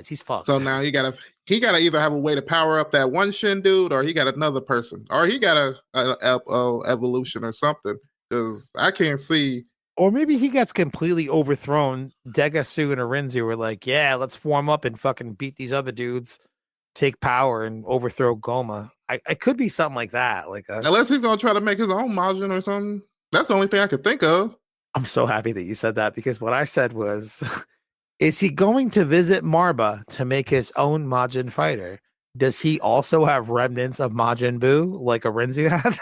He's fucked. So now he gotta either have a way to power up that one Shin dude, or he got another person, or he got a evolution or something. Because I can't see. Or maybe he gets completely overthrown. Degasu and Arinzu were like, yeah, let's form up and fucking beat these other dudes, take power and overthrow Goma. I could be something like that. Unless he's going to try to make his own Majin or something. That's the only thing I could think of. I'm so happy that you said that, because what I said was, is he going to visit Marba to make his own Majin fighter? Does he also have remnants of Majin Buu like Arinzu had?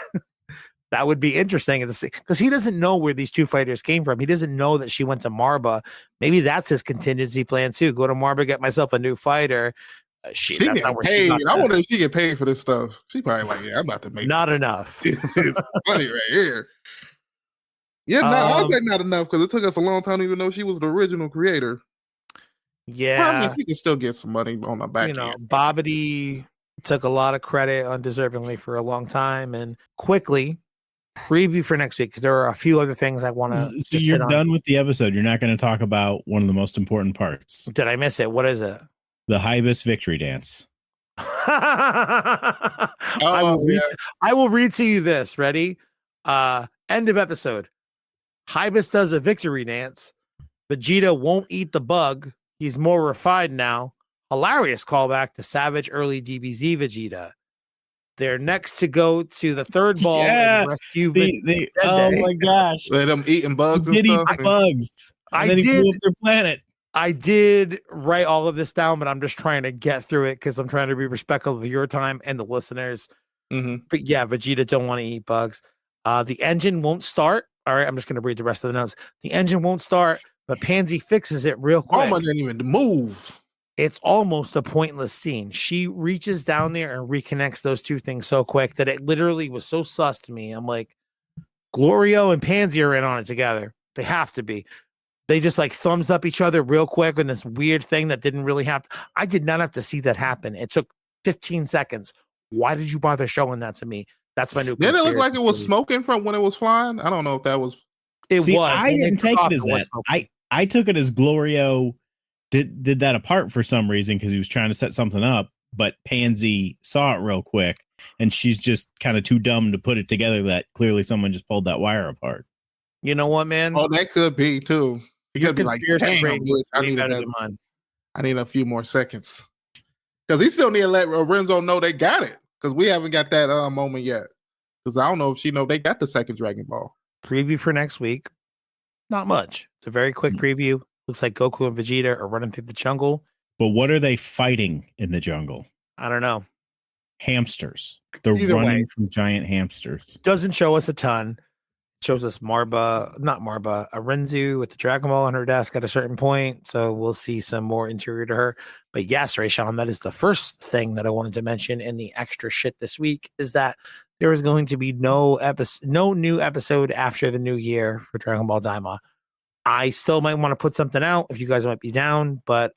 That would be interesting to see, because he doesn't know where these two fighters came from. He doesn't know that she went to Marba. Maybe that's his contingency plan too. Go to Marba, get myself a new fighter. She get paid. I wonder if she get paid for this stuff. She probably like, yeah, I'm about to make not enough. It's funny right here. Yeah, I'll say not enough, because it took us a long time to even know she was the original creator. Yeah, I mean, she can still get some money on the back. You know, Bobbity took a lot of credit undeservingly for a long time, and quickly. Preview for next week, because there are a few other things I want to. So you're done with the episode. You're not going to talk about one of the most important parts. Did I miss it? What is it? The Hybis victory dance. I will read to you this. Ready? End of episode. Hybis does a victory dance. Vegeta won't eat the bug. He's more refined now. Hilarious callback to Savage early DBZ Vegeta. They're next to go to the third ball and rescue oh my gosh. Let them eating bugs and stuff. Eat bugs. And then he blew up their planet. I did write all of this down, but I'm just trying to get through it because I'm trying to be respectful of your time and the listeners. Mm-hmm. But yeah, Vegeta don't want to eat bugs. The engine won't start. All right, I'm just going to read the rest of the notes. The engine won't start, but Pansy fixes it real quick. Almost didn't even move. It's almost a pointless scene. She reaches down there and reconnects those two things so quick that it literally was so sus to me. I'm like, Glorio and Pansy are in on it together. They have to be. They just like thumbs up each other real quick in this weird thing that didn't really have to. I did not have to see that happen. It took 15 seconds. Why did you bother showing that to me? That's my new. Did it look like it was smoking from when it was flying? I don't know if that was. It was. I didn't take it as that. I took it as Glorio did that apart for some reason because he was trying to set something up. But Pansy saw it real quick, and she's just kind of too dumb to put it together that clearly someone just pulled that wire apart. You know what, man? Oh, that could be too. It could be like, damn, I need a few more seconds. Because he still need to let Renzo know they got it. Because we haven't got that moment yet. Because I don't know if she know they got the second Dragon Ball. Preview for next week. Not much. It's a very quick preview. Looks like Goku and Vegeta are running through the jungle. But what are they fighting in the jungle? I don't know. Hamsters. They're Either running from giant hamsters. Doesn't show us a ton. Shows us Arenzu with the Dragon Ball on her desk at a certain point. So we'll see some more interior to her. But yes, Raysean, that is the first thing that I wanted to mention in the extra shit this week is that there is going to be no new episode after the new year for Dragon Ball Daima. I still might want to put something out if you guys might be down, but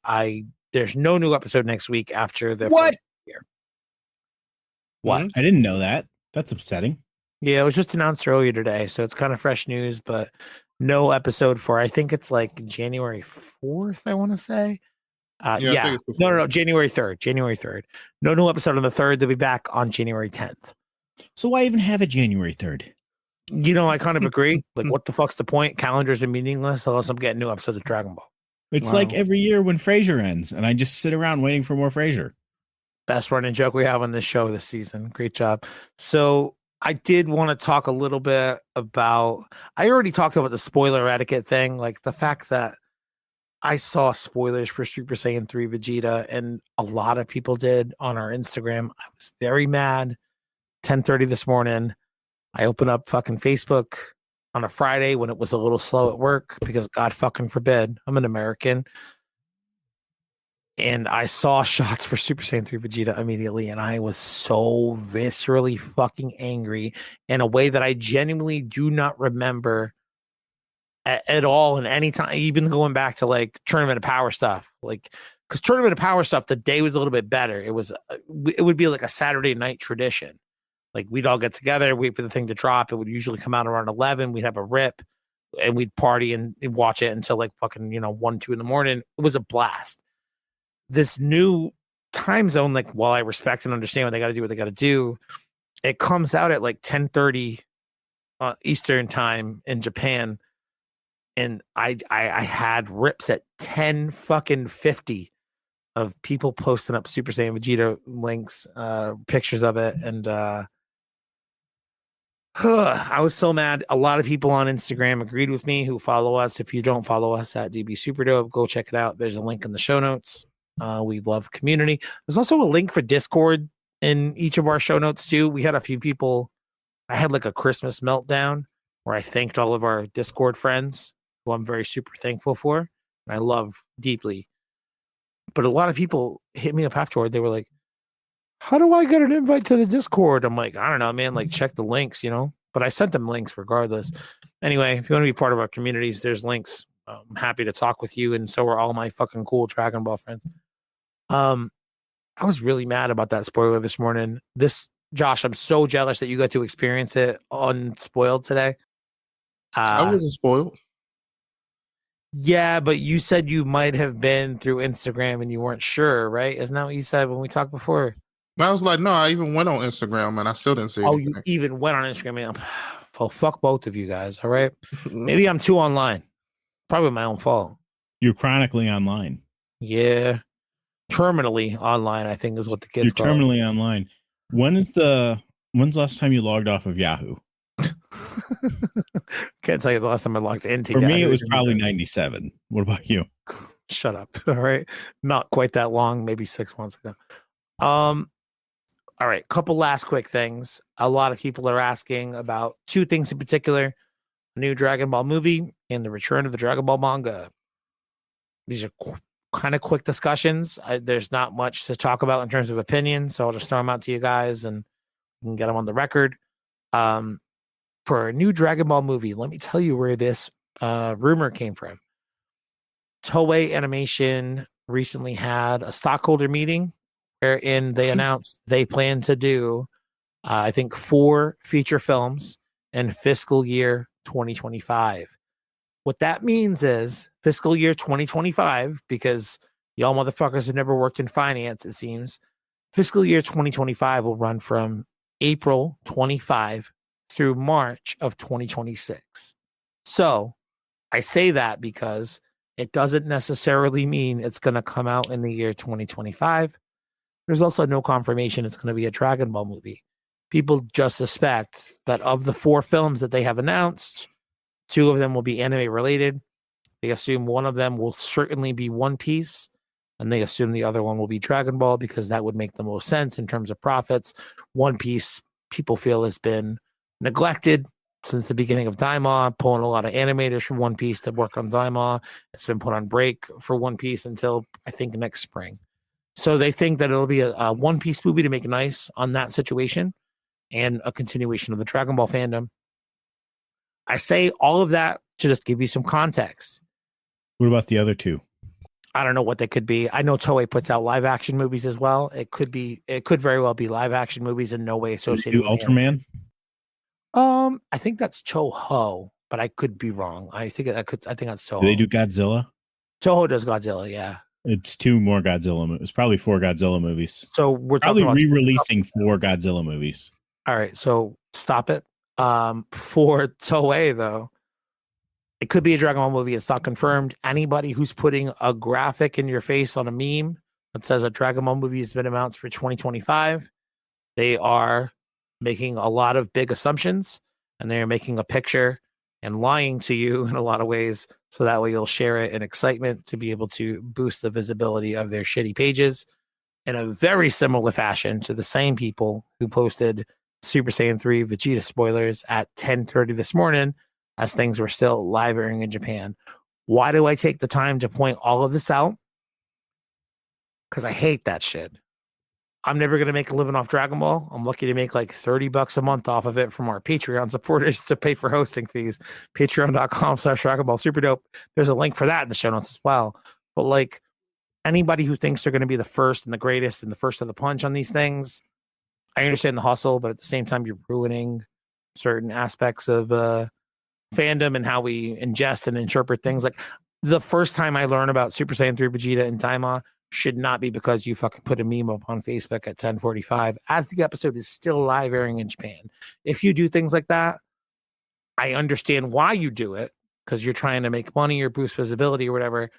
there's no new episode next week after the what year. What? I didn't know that. That's upsetting. Yeah, it was just announced earlier today, so it's kind of fresh news, but no episode for, I think it's like January 4th, I want to say. Yeah. No, January 3rd. January 3rd. No new episode on the 3rd. They'll be back on January 10th. So why even have a January 3rd? You know, I kind of agree. Like, what the fuck's the point? Calendars are meaningless unless I'm getting new episodes of Dragon Ball. It's like every year when Frasier ends, and I just sit around waiting for more Frasier. Best running joke we have on this show this season. Great job. So I did want to talk a little bit about, I already talked about the spoiler etiquette thing, like the fact that I saw spoilers for Super Saiyan 3 Vegeta, and a lot of people did on our Instagram. I was very mad. 10:30 this morning, I opened up fucking Facebook on a Friday when it was a little slow at work because God fucking forbid, I'm an American. And I saw shots for Super Saiyan 3 Vegeta immediately, and I was so viscerally fucking angry in a way that I genuinely do not remember at all in any time, even going back to like Tournament of Power stuff. Like, because Tournament of Power stuff, the day was a little bit better. It would be like a Saturday night tradition. Like, we'd all get together, wait for the thing to drop. It would usually come out around 11. We'd have a rip, and we'd party and watch it until like fucking, 1, 2 in the morning. It was a blast. This new time zone, like, while I respect and understand what they got to do, it comes out at like 10:30 Eastern time in Japan, and I had rips at 10 fucking 50 of people posting up Super Saiyan Vegeta links, pictures of it, and I was so mad. A lot of people on Instagram agreed with me who follow us. If you don't follow us at DB Superdope, go check it out. There's a link in the show notes. We love community. There's also a link for Discord in each of our show notes too. We had a few people. I had like a Christmas meltdown where I thanked all of our Discord friends, who I'm very super thankful for, and I love deeply. But a lot of people hit me up afterward. They were like, how do I get an invite to the Discord? I'm like, I don't know, man. Like, check the links, But I sent them links regardless. Anyway, if you want to be part of our communities, there's links. I'm happy to talk with you, and so are all my fucking cool Dragon Ball friends. I was really mad about that spoiler this morning. Josh, I'm so jealous that you got to experience it unspoiled today. I wasn't spoiled. Yeah, but you said you might have been through Instagram and you weren't sure, right? Isn't that what you said when we talked before? I was like, no, I even went on Instagram and I still didn't see it. Oh, you even went on Instagram. Man, well, fuck both of you guys, all right? Maybe I'm too online. Probably my own fault. You're chronically online. Yeah. Terminally online, I think is what the kids call it. You're terminally online. When's the last time you logged off of Yahoo? Can't tell you the last time I logged into For Yahoo. me, it was probably 97. What about you? Shut up. All right. Not quite that long, maybe 6 months ago. All right, couple last quick things. A lot of people are asking about two things in particular: a new Dragon Ball movie and the return of the Dragon Ball manga. These are kind of quick discussions. There's not much to talk about in terms of opinion, so I'll just throw them out to you guys and you can get them on the record. for a new Dragon Ball movie. Let me tell you where this rumor came from. Toei Animation recently had a stockholder meeting wherein they announced they plan to do, I think, 4 feature films in fiscal year 2025. What that means is fiscal year 2025, because y'all motherfuckers have never worked in finance, it seems, fiscal year 2025 will run from April 25 through March of 2026. So I say that because it doesn't necessarily mean it's going to come out in the year 2025. There's also no confirmation it's going to be a Dragon Ball movie. People just suspect that of the 4 films that they have announced, 2 of them will be anime related. They assume one of them will certainly be One Piece, and they assume the other one will be Dragon Ball because that would make the most sense in terms of profits. One Piece, people feel, has been neglected since the beginning of Daima, pulling a lot of animators from One Piece to work on Daima. It's been put on break for One Piece until I think next spring. So they think that it'll be a One Piece movie to make nice on that situation and a continuation of the Dragon Ball fandom. I say all of that to just give you some context. What about the other 2? I don't know what they could be. I know Toei puts out live action movies as well. It could very well be live action movies in no way associated with Ultraman. I think that's Toho, but I could be wrong. I think that's Toho. Do they do Godzilla? Toho does Godzilla, yeah. It's 2 more Godzilla movies. It's probably 4 Godzilla movies. So we're probably re-releasing 4 Godzilla movies. All right, so stop it. For Toei, though, it could be a Dragon Ball movie. It's not confirmed. Anybody who's putting a graphic in your face on a meme that says a Dragon Ball movie has been announced for 2025, they are making a lot of big assumptions, and they're making a picture and lying to you in a lot of ways, so that way you'll share it in excitement to be able to boost the visibility of their shitty pages in a very similar fashion to the same people who posted Super Saiyan 3 Vegeta spoilers at 10:30 this morning as things were still live airing in Japan. Why do I take the time to point all of this out? Because I hate that shit. I'm never going to make a living off Dragon Ball. I'm lucky to make like $30 a month off of it from our Patreon supporters to pay for hosting fees. Patreon.com/Dragon Ball Super Dope. There's a link for that in the show notes as well. But like anybody who thinks they're going to be the first and the greatest and the first of the punch on these things, I understand the hustle, but at the same time, you're ruining certain aspects of fandom and how we ingest and interpret things. Like the first time I learned about Super Saiyan 3 Vegeta and Daima should not be because you fucking put a meme up on Facebook at 10:45 as the episode is still live airing in Japan. If you do things like that, I understand why you do it because you're trying to make money or boost visibility or whatever.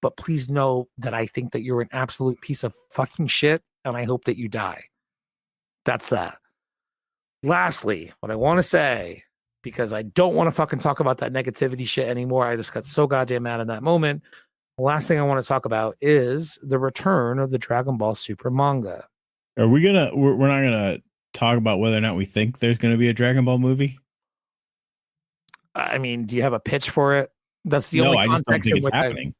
But please know that I think that you're an absolute piece of fucking shit, and I hope that you die. That's that. Lastly, what I want to say, because I don't want to fucking talk about that negativity shit anymore. I just got so goddamn mad in that moment. The last thing I want to talk about is the return of the Dragon Ball Super manga. Are we we're not gonna talk about whether or not we think there's gonna be a Dragon Ball movie? I mean, do you have a pitch for it? That's the only. I just don't think it's happening.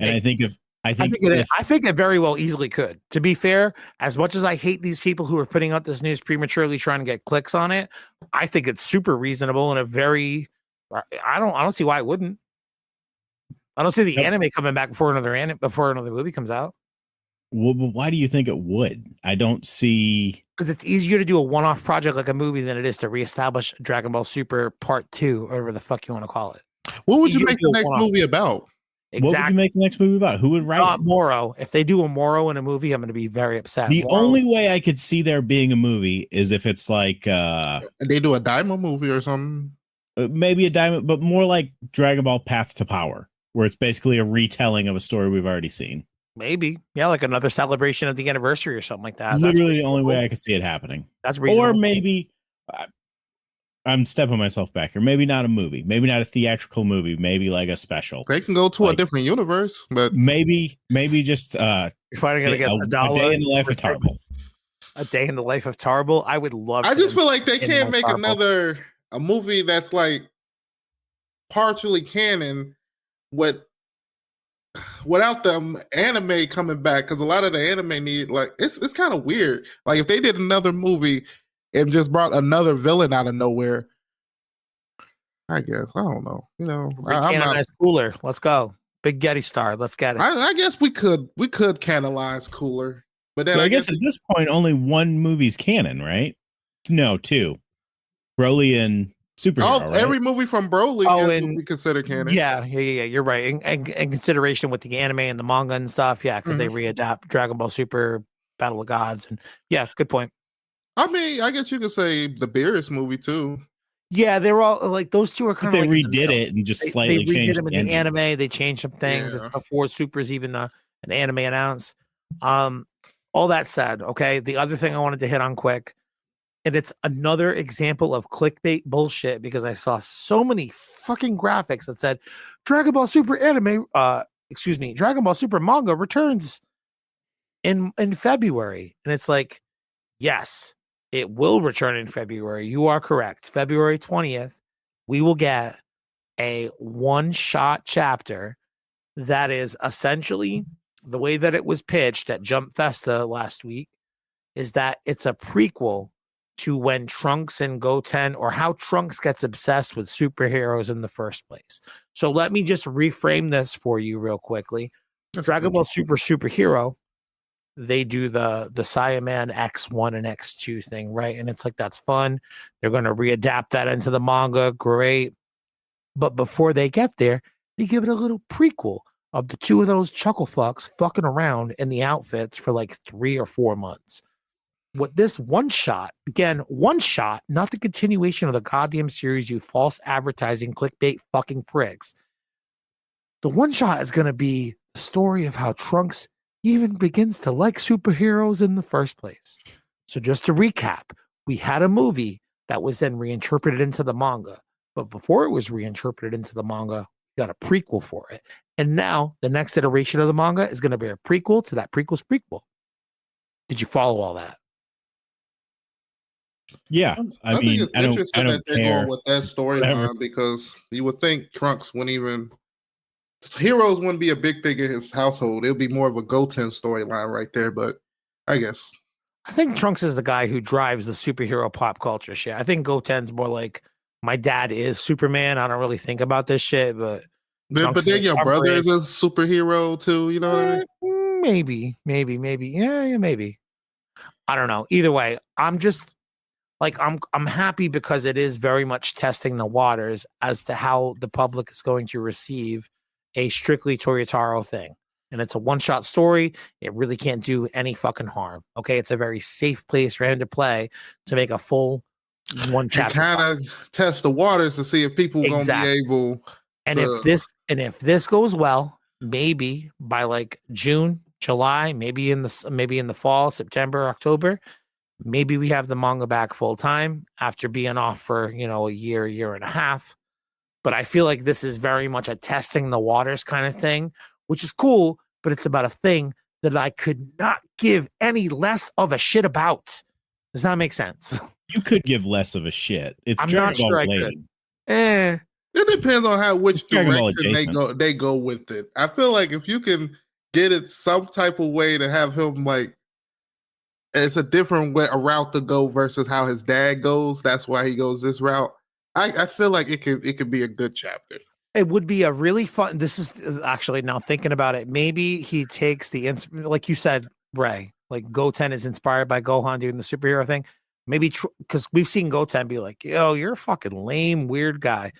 I think it very well easily could. To be fair, as much as I hate these people who are putting out this news prematurely trying to get clicks on it, I think it's super reasonable and a very. I don't see why it wouldn't. I don't see the anime coming back before another movie comes out. Well, but why do you think it would? I don't see. Because it's easier to do a one-off project like a movie than it is to reestablish Dragon Ball Super Part 2, or whatever the fuck you want to call it. What would you make the next movie about? Exactly. What would you make the next movie about? Who would write it? Moro. If they do a Moro in a movie, I'm going to be very upset. The only way I could see there being a movie is if it's like they do a Daima movie or something. Maybe a Daima, but more like Dragon Ball Path to Power, where it's basically a retelling of a story we've already seen. Maybe. Yeah, like another celebration of the anniversary or something like that. Literally the only way I could see it happening. That's reasonable. Or maybe I'm stepping myself back here. Maybe not a movie. Maybe not a theatrical movie. Maybe like a special. They can go to a different universe, but maybe just you're fighting against a day in the life of Tarble. A day in the life of Tarble. I would love. I just feel like they can't make a movie that's like partially canon without the anime coming back, because a lot of the anime need it's kind of weird. Like if they did another movie and just brought another villain out of nowhere, I guess I don't know. You know, I'm not. Recanonize Cooler. Let's go. Big Getty Star. Let's get it. I guess we could canalize Cooler, but then But I I guess at this point, only one movie's canon, right? No, two. Broly and Superhero, right? every movie from Broly would be considered canon. Yeah. You're right. In consideration with the anime and the manga and stuff, yeah, because they readapt Dragon Ball Super, Battle of Gods, and yeah, good point. I mean, I guess you could say the Beerus movie too. Yeah, they're all like those two are kind of. They redid it and just slightly changed them in the anime. They changed some things. It's before Super's even an anime announced. All that said, okay. The other thing I wanted to hit on quick, and it's another example of clickbait bullshit because I saw so many fucking graphics that said Dragon Ball Super Dragon Ball Super manga returns in February, and it's like, yes. It will return in February. You are correct. February 20th, we will get a one-shot chapter that is essentially the way that it was pitched at Jump Festa last week is that it's a prequel to when Trunks and Goten or how Trunks gets obsessed with superheroes in the first place. So let me just reframe this for you real quickly. Dragon Ball Superhero, they do the Saiyaman X1 and X2 thing, right? And it's like, that's fun. They're going to readapt that into the manga. Great. But before they get there, they give it a little prequel of the two of those chuckle fucks fucking around in the outfits for like 3 or 4 months. What this one shot, not the continuation of the goddamn series, you false advertising clickbait fucking pricks. The one shot is going to be the story of how Trunks even begins to like superheroes in the first place. So just to recap, we had a movie that was then reinterpreted into the manga. But before it was reinterpreted into the manga, we got a prequel for it. And now the next iteration of the manga is going to be a prequel to that prequel's prequel. Did you follow all that? Yeah. I mean, think it's interesting that they're going with that storyline because you would think Trunks wouldn't even... Heroes wouldn't be a big thing in his household. It'll be more of a Goten storyline right there, but I guess. I think Trunks is the guy who drives the superhero pop culture shit. I think Goten's more like, my dad is Superman. I don't really think about this shit, but... But then your brother is a superhero too, you know what I mean? Maybe. Yeah, maybe. I don't know. Either way, I'm just... Like, I'm happy because it is very much testing the waters as to how the public is going to receive a strictly Toyotaro thing. And it's a one-shot story. It really can't do any fucking harm. Okay, it's a very safe place for him to play to make a full one chapter. Kind of test the waters to see if people gonna be able. And if this goes well, maybe by like June, July, maybe in the fall, September, October, maybe we have the manga back full time after being off for a year and a half. But I feel like this is very much a testing the waters kind of thing, which is cool, but it's about a thing that I could not give any less of a shit about. Does that make sense? You could give less of a shit. I'm not sure I could. It depends on which direction they go with it. I feel like if you can get it some type of way to have him like, it's a different way, a route to go versus how his dad goes. That's why he goes this route. I feel like it could be a good chapter. It would be a really fun. This is actually, now thinking about it, maybe he takes like you said, Ray, like Goten is inspired by Gohan doing the superhero thing. Maybe because we've seen Goten be like, yo, you're a fucking lame, weird guy.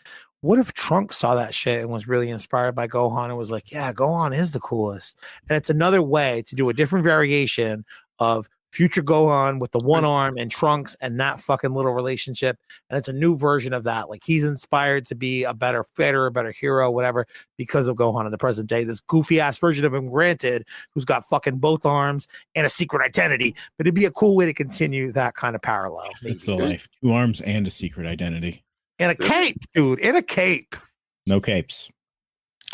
What if Trunks saw that shit and was really inspired by Gohan and was like, yeah, Gohan is the coolest. And it's another way to do a different variation of future Gohan with the one arm and Trunks and that fucking little relationship. And it's a new version of that. Like, he's inspired to be a better fighter, a better hero, whatever, because of Gohan in the present day. This goofy ass version of him, granted, who's got fucking both arms and a secret identity. But it'd be a cool way to continue that kind of parallel. It's the life. 2 arms and a secret identity. And a cape, dude. And a cape. No capes.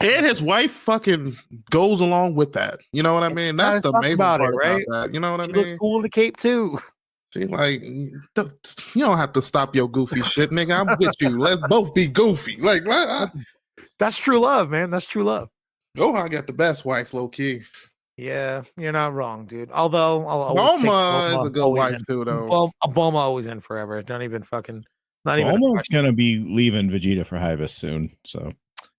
And his wife fucking goes along with that. You know what I mean? That's the amazing part about that. You know what I mean? She looks cool in the cape too. She like, you don't have to stop your goofy shit, nigga. I'm with you. Let's both be goofy. Like, that's true love, man. That's true love. Gohan got the best wife, low key. Yeah, you're not wrong, dude. Although Bulma is a good wife too, though. Well, Bulma always in forever. Don't even fucking Not even. Almost gonna be leaving Vegeta for Hybus soon. So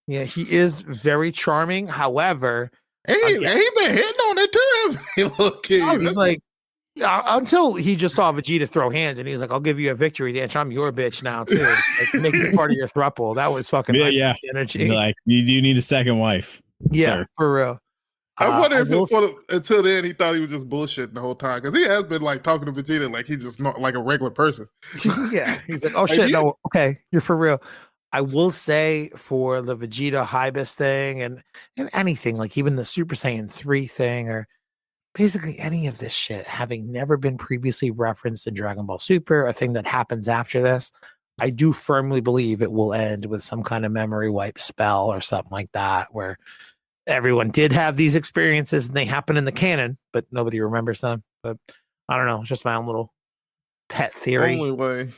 Yeah, he is very charming. However, He been hitting on it too. Look, he's like until he just saw Vegeta throw hands and he's like, "I'll give you a victory dance. I'm your bitch now too. Like, make me part of your throuple." That was fucking energy. You're like, you do need a second wife. Yeah, sir. for real. I wonder if until then he thought he was just bullshitting the whole time, because he has been like talking to Vegeta like he's just not like a regular person. Yeah, he's like, "Oh shit, no, okay, you're for real." I will say for the Vegeta Hybus thing and anything like even the Super Saiyan 3 thing or basically any of this shit having never been previously referenced in Dragon Ball Super, a thing that happens after this, I do firmly believe it will end with some kind of memory wipe spell or something like that where everyone did have these experiences and they happen in the canon, but nobody remembers them. But I don't know, it's just my own little pet theory. Only way.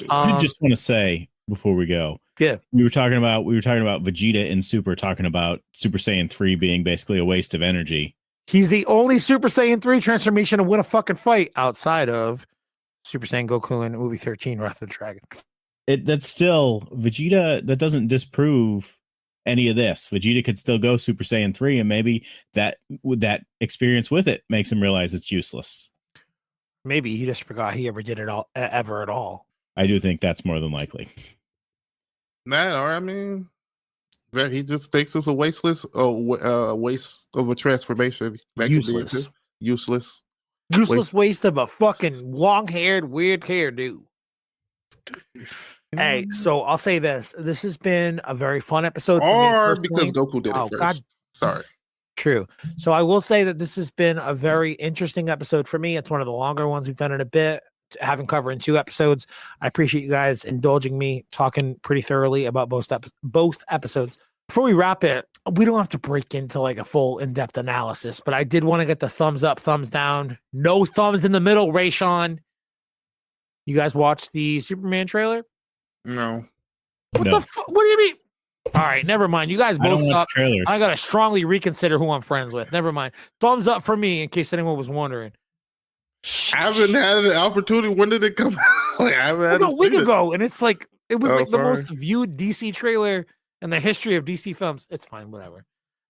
I just want to say before we go, we were talking about Vegeta in Super, talking about Super Saiyan 3 being basically a waste of energy. He's the only Super Saiyan 3 transformation to win a fucking fight outside of Super Saiyan Goku in movie 13, Wrath of the Dragon. That's still Vegeta. That doesn't disprove any of this. Vegeta could still go Super Saiyan 3, and maybe that experience with it makes him realize it's useless. Maybe he just forgot he ever did it all ever at all. I do think that's more than likely. That, or I mean, that he just thinks it's a waste of a transformation. That Useless. Useless Waste of a fucking long-haired, weird hairdo. Hey, so I'll say this. This has been a very fun episode. Or because Goku did it first. God. Sorry. True. So I will say that this has been a very interesting episode for me. It's one of the longer ones we've done in a bit. Having covered in 2 episodes. I appreciate you guys indulging me talking pretty thoroughly about both episodes. Before we wrap it, we don't have to break into like a full in-depth analysis, but I did want to get the thumbs up, thumbs down, no thumbs in the middle, Raysean. You guys watched the Superman trailer? No. What the fuck? What do you mean? All right, never mind. You guys both suck. Trailers. I gotta strongly reconsider who I'm friends with. Never mind. Thumbs up for me in case anyone was wondering. I haven't had an opportunity. When did it come out? Like, I haven't had a week ago, and it's like it was the sorry. most viewed DC trailer in the history of DC films. It's fine, whatever.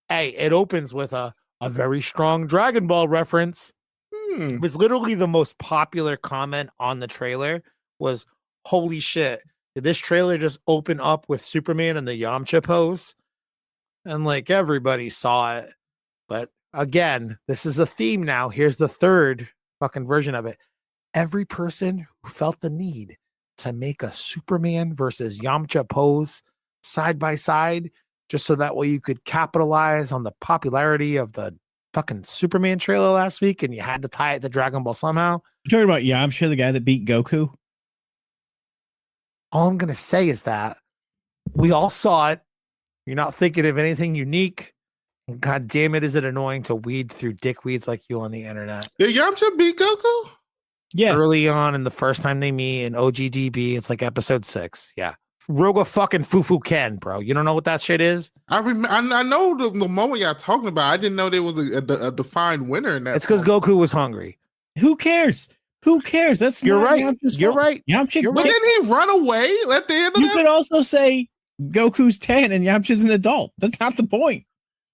Hey, it opens with a very strong Dragon Ball reference. It was literally the most popular comment on the trailer was, "Holy shit, did this trailer just open up with Superman in the Yamcha pose?" And like everybody saw it. But again, this is a theme now. Here's the third fucking version of it. Every person who felt the need to make a Superman versus Yamcha pose side by side, just so that way you could capitalize on the popularity of the fucking Superman trailer last week, and you had to tie it to Dragon Ball somehow. You're talking about Yamcha, the guy that beat Goku? All I'm gonna say is that we all saw it. You're not thinking of anything unique. God damn it, is it annoying to weed through dickweeds like you on the internet? Did Yamcha beat Goku? Yeah. Early on in the first time they meet in OGDB, it's like episode 6. Yeah. Roga fucking Fufu Ken, bro. You don't know what that shit is? I know the moment y'all talking about. I didn't know there was a defined winner in that. It's because Goku was hungry. Who cares? Who cares? That's You're right. Yamcha's You're fault. right. Yamcha. You're but right. then he run away at the end of You that? could also say Goku's 10 and Yamcha's an adult. That's not the point.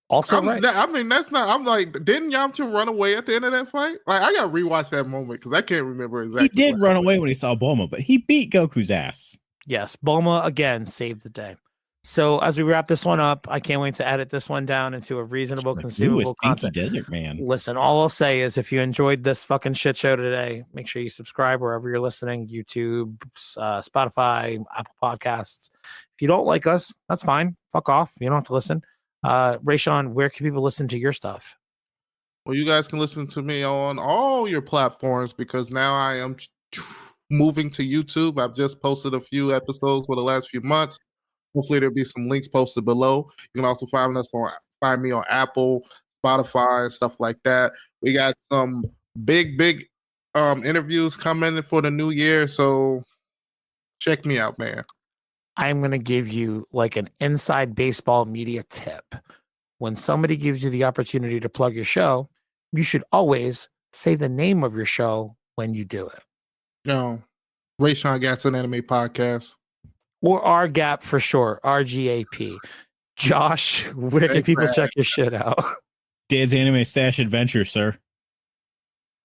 Also, right. I mean, that's not. I'm like, didn't Yamcha run away at the end of that fight? Like, I gotta rewatch that moment because I can't remember exactly. He did run away when he saw Bulma, but he beat Goku's ass. Yes, Bulma again saved the day. So as we wrap this one up, I can't wait to edit this one down into a reasonable, consumable content. Desert Man. Listen, all I'll say is if you enjoyed this fucking shit show today, make sure you subscribe wherever you're listening, YouTube, Spotify, Apple Podcasts. If you don't like us, that's fine. Fuck off. You don't have to listen. Raysean, where can people listen to your stuff? Well, you guys can listen to me on all your platforms because now I am moving to YouTube. I've just posted a few episodes for the last few months. Hopefully there'll be some links posted below. You can also find me on Apple, Spotify, and stuff like that. We got some big interviews coming for the new year, so check me out, man. I'm going to give you like an inside baseball media tip. When somebody gives you the opportunity to plug your show, you should always say the name of your show when you do it. No. Raysean Gadson Anime Podcast. Or RGAP for short, RGAP. Josh, where can people check your shit out? Dad's Anime Stash Adventure, sir.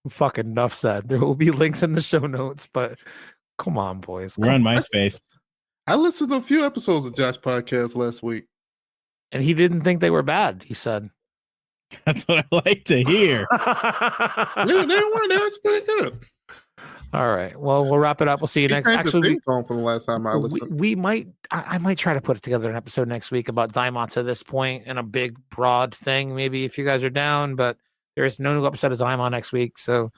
Fucking enough said. There will be links in the show notes, but come on, boys. We're on MySpace. I listened to a few episodes of Josh podcast last week. And he didn't think they were bad, he said. That's what I like to hear. They weren't. That's pretty good. All right. Well, we'll wrap it up. We'll see you next. Actually, from the last time I listened. We might. I might try to put it together an episode next week about Daima to this point and a big, broad thing. Maybe if you guys are down, but there is no new episode of Daima next week, so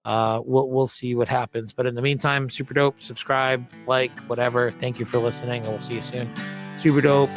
we'll see what happens. But in the meantime, super dope. Subscribe, like, whatever. Thank you for listening, and we'll see you soon. Super dope.